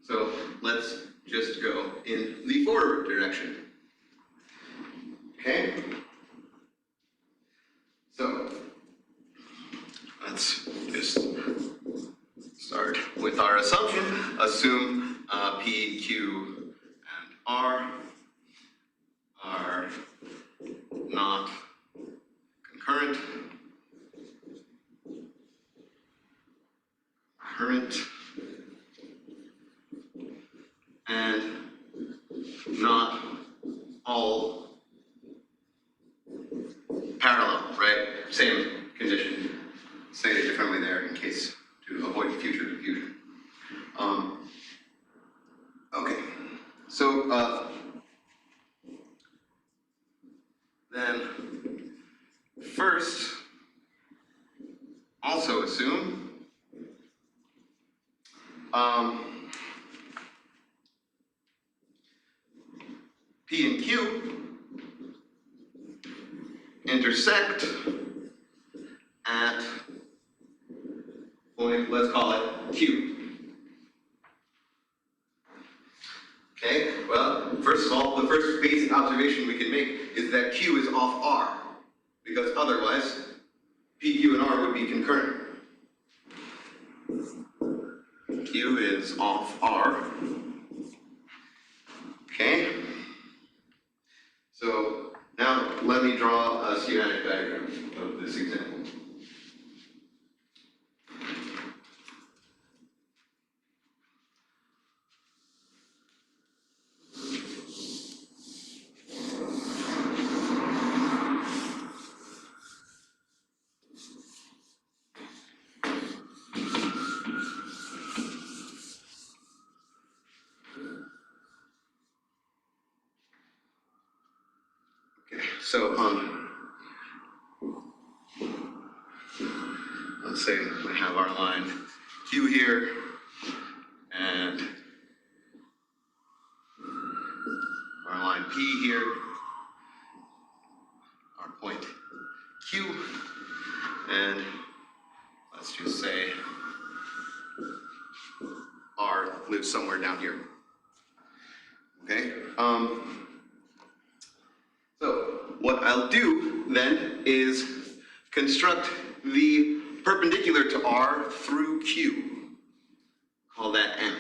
So let's just go in the forward direction. Okay? So let's just start with our assumption. Assume P, Q, and R are not concurrent. And not all parallel, right? Same condition. Say it differently there in case to avoid future confusion. Okay, so then first also assume P and Q intersect at point, let's call it Q. Okay, well, first of all, the first basic observation we can make is that Q is off R, because otherwise P, Q, and R would be concurrent. Q is off R. Okay. So now let me draw a schematic diagram of this example. So, let's say we have our line Q here, and our line P here, our point Q, and let's just say R lives somewhere down here. Okay? So what I'll do then is construct the perpendicular to R through Q. Call that M.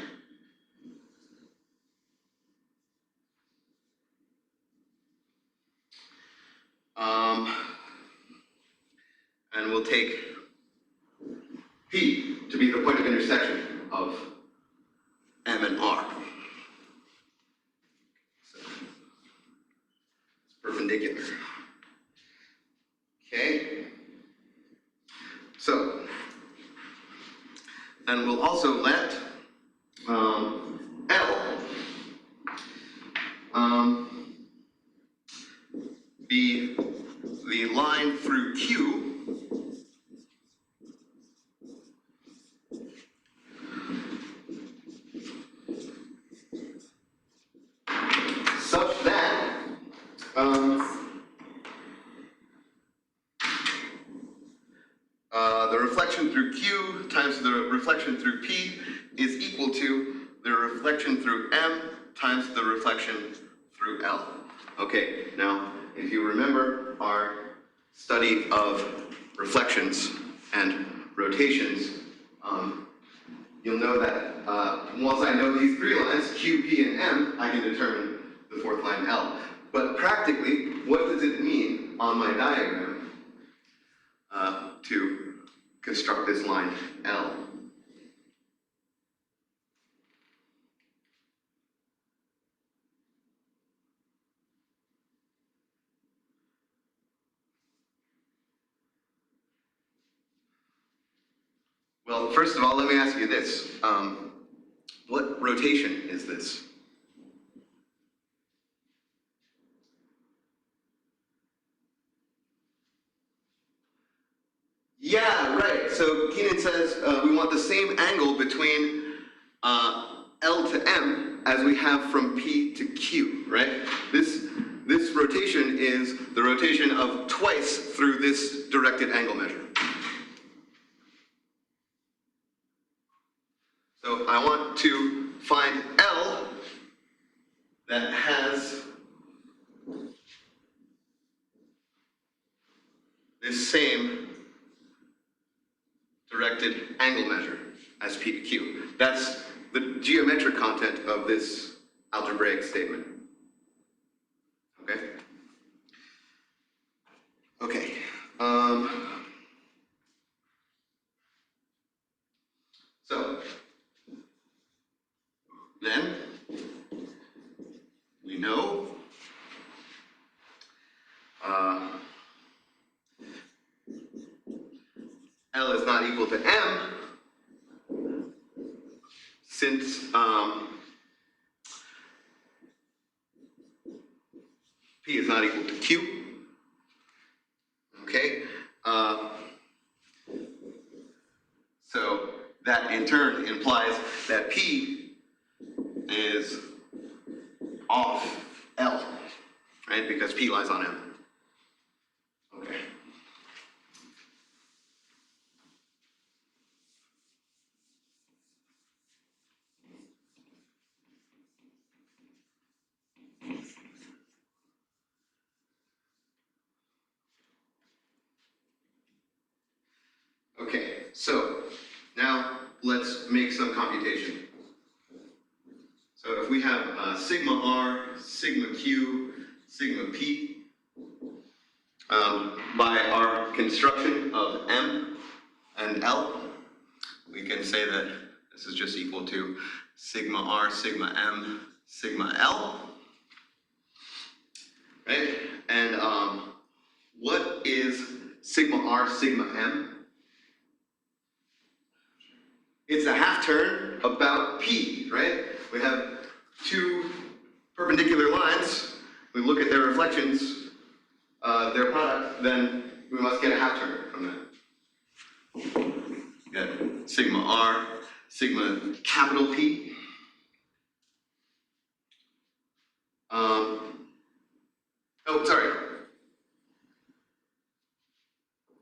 And we'll take P to be the point of intersection of M and R. So, it's perpendicular. Okay? So, and we'll also let L be the line through Q such that the reflection through Q times the reflection through P is equal to the reflection through M times the reflection through L. Okay, now if you remember our study of reflections and rotations, you'll know that once I know these three lines, Q, P, and M, I can determine the fourth line L. But practically, what does it mean on my diagram to construct construct this line L. Well, first of all, let me ask you this. What rotation is this? Yeah, right. So Keenan says we want the same angle between L to M as we have from P to Q, right? This rotation is the rotation of twice through this directed angle measure. So I want to find L that has this same directed angle measure as P to Q. That's the geometric content of this algebraic statement. Okay? Okay. So then we know L is not equal to M since P is not equal to Q. Okay? So that in turn implies that P is off L, right? Because P lies on M. Okay. Okay, so now let's make some computation. So if we have sigma R, sigma Q, sigma P, by our construction of M and L, we can say that this is just equal to sigma R, sigma M, sigma L, right? And what is sigma R, sigma M? It's a half turn about P, right? We have two perpendicular lines. We look at their reflections, their product, then we must get a half turn from that. Get sigma R, sigma capital P. Oh, sorry.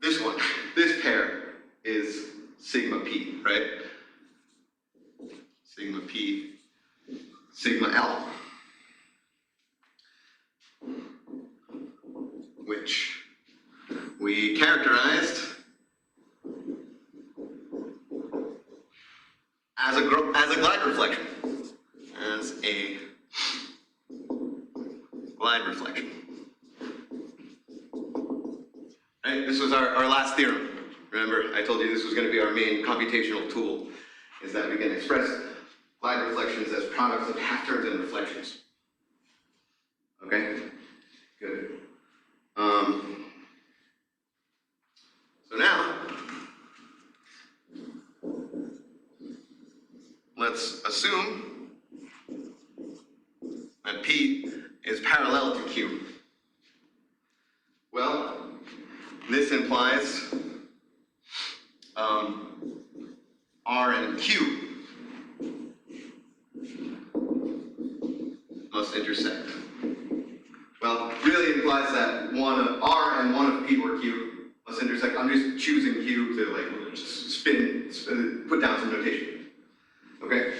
This one, this pair is sigma P, right? Sigma P, sigma L, which we characterized as a glide reflection, as a glide reflection. Right? This was our last theorem. Remember, I told you this was going to be our main computational tool, is that we can express glide reflections as products of half turns and reflections. Okay? Good. So now, let's assume that P is parallel to Q. Well, this implies R and Q must intersect. Well, really implies that one of R and one of P or Q must intersect. I'm just choosing Q to like just spin, put down some notation. Okay?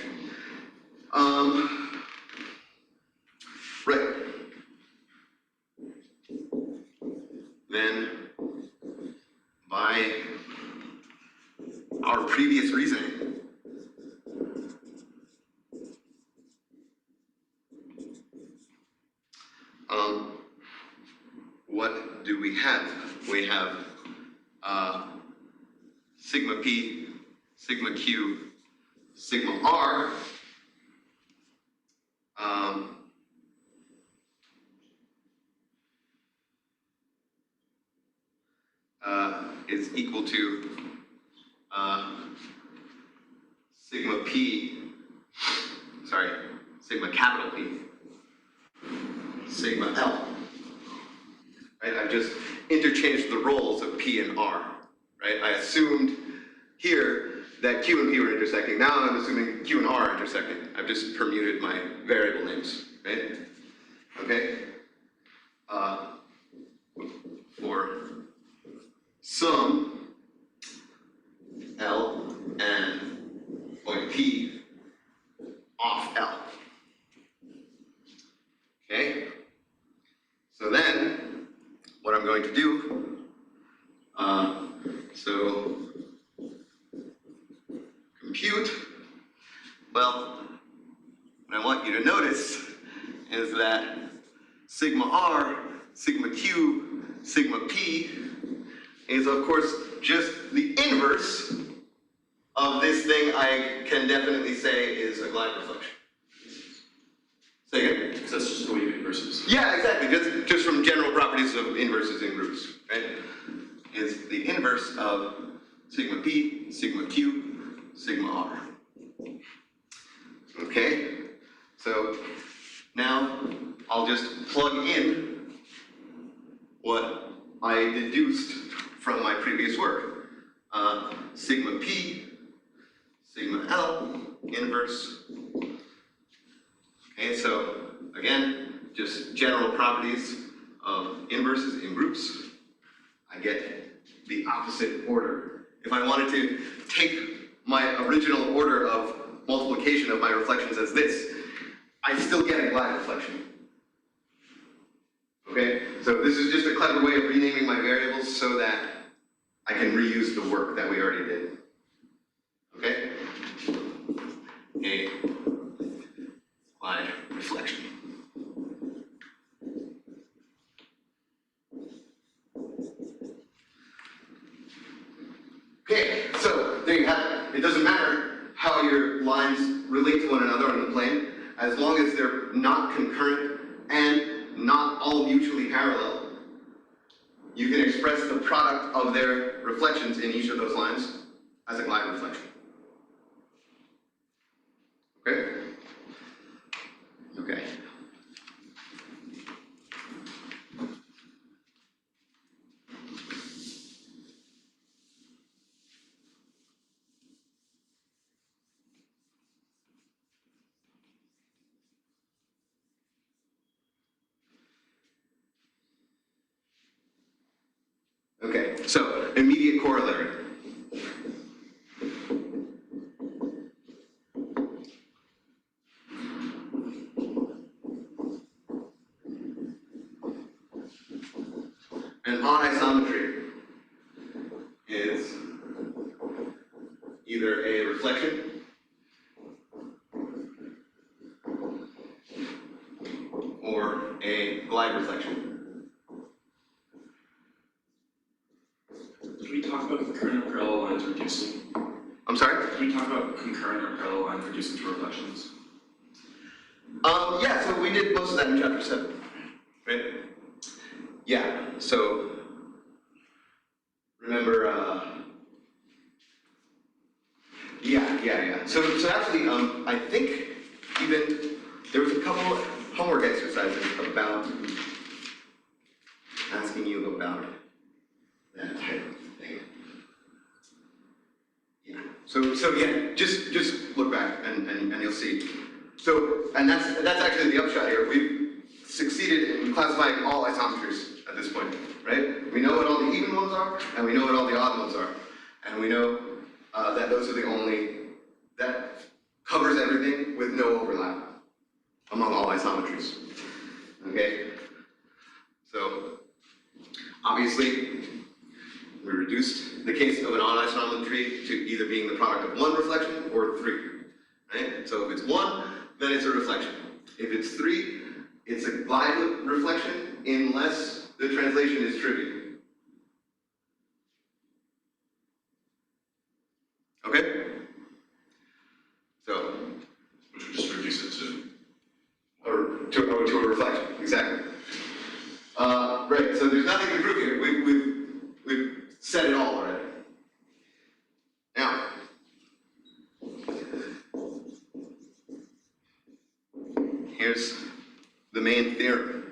Right. Then, by our previous reasoning, what do we have? We have sigma p, sigma q, sigma r, is equal to sigma p, sorry, sigma capital P, sigma L. Right? I've just interchanged the roles of P and R. Right? I assumed here that Q and P were intersecting. Now I'm assuming Q and R are intersecting. I've just permuted my variable names. Right? Okay? For some L and point P off L. Okay? So then, what I'm going to do, so compute, well, what I want you to notice is that sigma R, sigma Q, sigma P is of course just the inverse of this thing I can definitely say is a glide reflection. Say again? Because that's just the way you inverses. Yeah, exactly. Just from general properties of inverses in groups, right? Is the inverse of sigma p, sigma q, sigma r. Okay? So now I'll just plug in what I deduced from my previous work. Sigma p, sigma L, inverse. Okay, so again, just general properties of inverses in groups. I get the opposite order. If I wanted to take my original order of multiplication of my reflections as this, I still get a glide reflection. Okay, so this is just a clever way of renaming my variables so that I can reuse the work that we already did. Okay? A glide reflection. Okay, so there you have it. It doesn't matter how your lines relate to one another on the plane, as long as they're not concurrent and not all mutually parallel. You can express the product of their reflections in each of those lines as a glide reflection. Okay? Okay. Okay, so immediate corollary. An odd isometry is either a reflection or a glide reflection. Can we talk about concurrent or parallel lines reducing? I'm sorry? Can we talk about concurrent or parallel lines reducing to reflections? Yeah, so we did most of that in chapter 7, right? Yeah, so remember, yeah. So actually, I think even there was a couple homework exercises about asking you about that type of thing. Yeah. So yeah, just look back and you'll see. So, and that's actually the upshot here. We've succeeded in classifying all isometries at this point, right? We know what all the even ones are, and we know what all the odd ones are. And we know that those are the only, that covers everything with no overlap among all isometries, okay? So, obviously, we reduced the case of an odd isometry to either being the product of one reflection or 3, right? So if it's 1, then it's a reflection. If it's 3, it's a glide reflection unless the translation is trivial. Okay? So, Which would just reduce it to, to a reflection, exactly. Right, so there's nothing to prove here. We've said it all already. Now, here's the main theorem.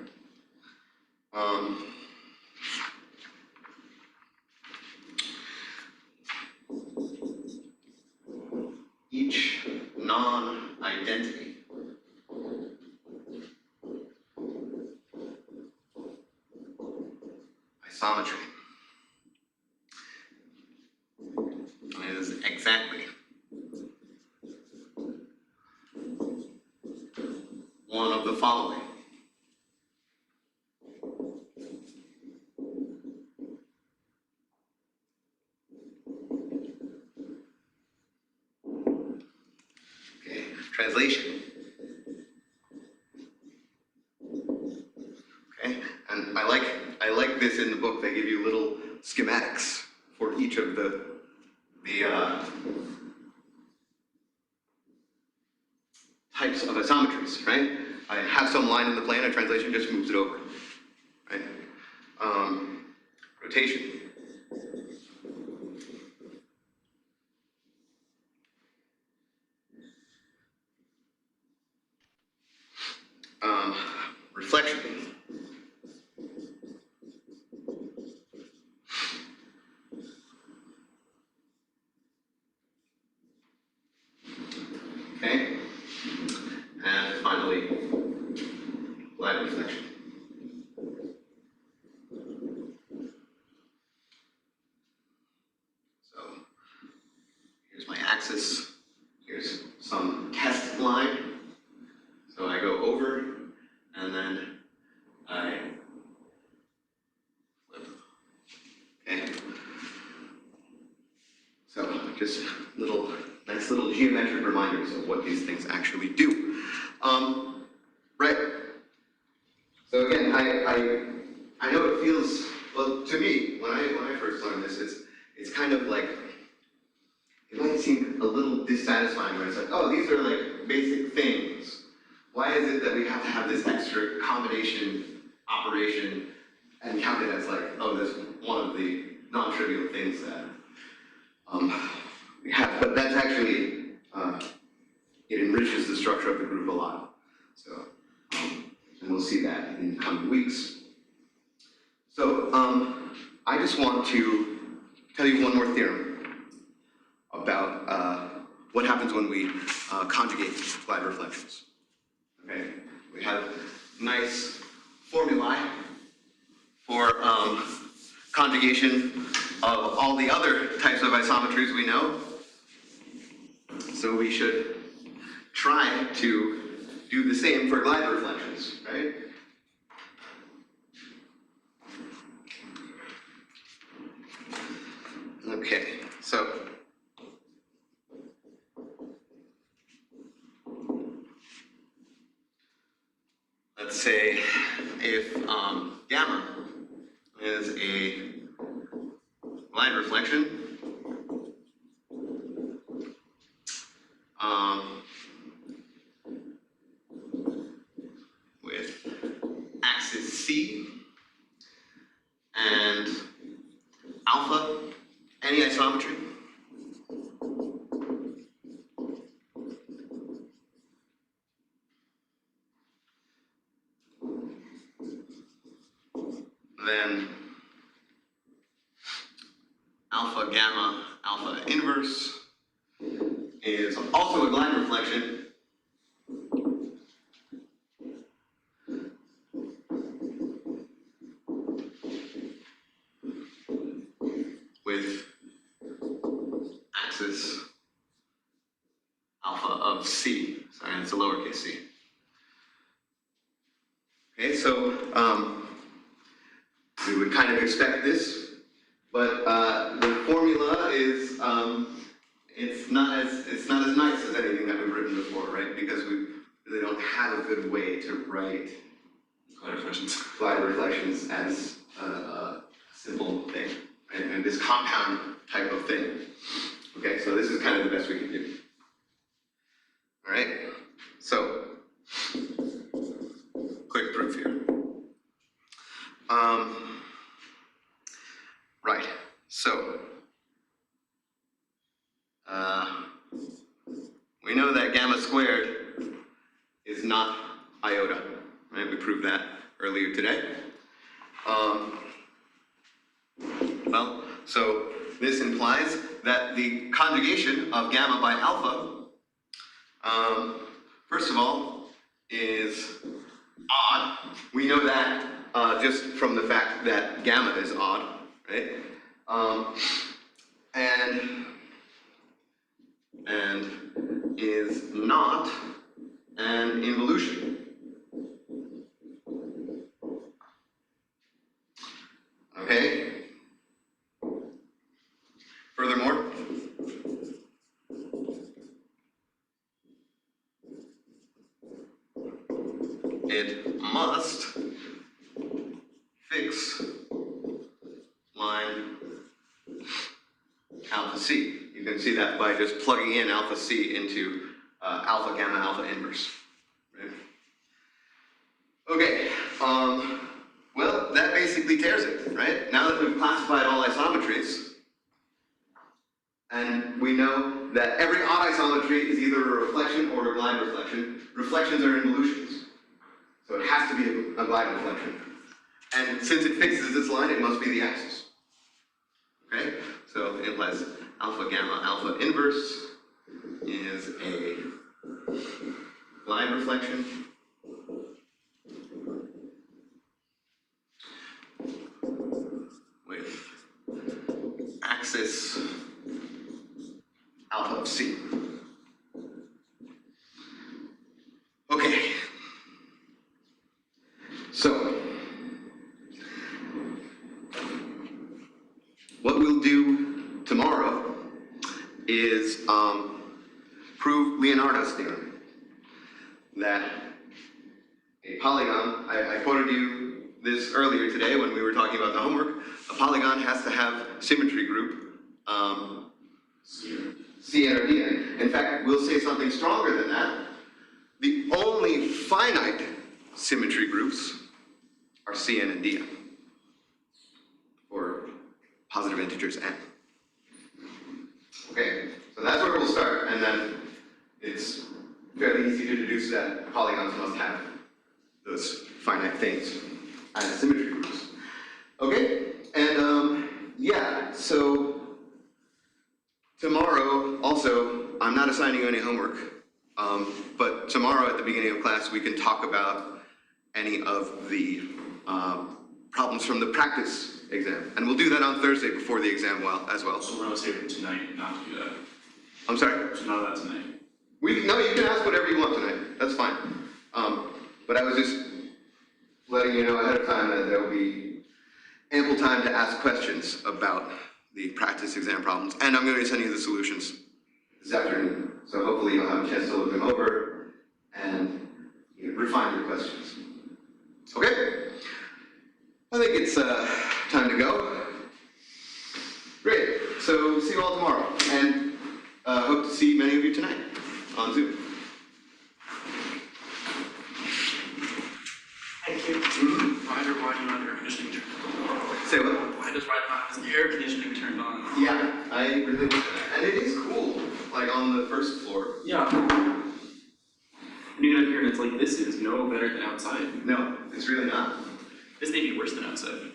Each non-identity isometry is exactly one of the following. Okay, translation. Okay, and I like this in the book. They give you little schematics for each of the types of isometries, right? I have some line in the plane, a translation just moves it over, right? Rotation. Reflection. Okay, and finally, light reflection. So here's my axis. Here's some test line. So I go over, and then I flip. Okay. So just nice little geometric reminders of what these things actually do. Right. So again, I know it feels, well, to me, when I first learned this, it's kind of like, it might seem a little dissatisfying where it's like, oh, these are like basic things. Why is it that we have to have this extra combination operation and count it as like, oh, that's one of the non-trivial things that we have, but that's actually, it enriches the structure of the group a lot. So, and we'll see that in the coming weeks. So, I just want to tell you one more theorem about what happens when we conjugate glide reflections. Okay, we have nice formulae for conjugation of all the other types of isometries we know. So we should try to do the same for glide reflections, right? Okay, so let's say if gamma is a glide reflection, with axis C and alpha, any isometry, then alpha, gamma, alpha inverse is also a glide reflection with axis alpha of C. Sorry, it's a lowercase c. Okay, so we would kind of expect this, but the formula is it's not as nice as anything that we've written before, right? Because we really don't have a good way to write glide reflections as a simple thing, right? And this compound type of thing. Okay, so this is kind kind of the best we can do. All right, so quick proof here. Right, so we know that gamma squared is not iota, right? We proved that earlier today. Well, so this implies that the conjugation of gamma by alpha, first of all, is odd. We know that just from the fact that gamma is odd, right? And is not an involution. Okay? Furthermore, it must fix line alpha C. You can see that by just plugging in alpha C into alpha gamma alpha inverse. Right? Okay, well, that basically tears it, right? Now that we've classified all isometries, and we know that every odd isometry is either a reflection or a glide reflection. Reflections are involutions, so it has to be a glide reflection. And since it fixes this line, it must be the axis. Okay, so it implies alpha gamma alpha inverse is a glide reflection with axis alpha of C. Okay, so what we'll do tomorrow is prove Leonardo's theorem, that a polygon, I quoted you this earlier today when we were talking about the homework, a polygon has to have symmetry group Cn or Dn. In fact, we'll say something stronger than that. The only finite symmetry groups are Cn and Dn, or positive integers n. Okay, so that's where we'll start, and then it's fairly easy to deduce that polygons must have those finite things as symmetry groups. Okay, and yeah, so tomorrow also, I'm not assigning you any homework, but tomorrow at the beginning of class we can talk about any of the problems from the practice exam. And we'll do that on Thursday before the exam as well. So we're gonna say tonight not to do that. I'm sorry? So none of that tonight. No, you can ask whatever you want tonight. That's fine. But I was just letting you know ahead of time that there will be ample time to ask questions about the practice exam problems. And I'm going to send you the solutions this afternoon. So hopefully you'll have a chance to look them over and refine your questions. Okay? I think it's time to go. Great. So see you all tomorrow. And hope to see many of you tonight on Zoom. Thank you. Why do you have air conditioning turned on? Say what? Why does Ryder not have his air conditioning turned on? Yeah, I really like that. And it is cool, like on the first floor. Yeah. You get up here and it's like, this is no better than outside. No, it's really not. This may be worse than outside.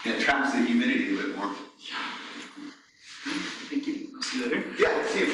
And it traps the humidity a bit more. Yeah. Thank you. I'll see you later. Yeah, see you.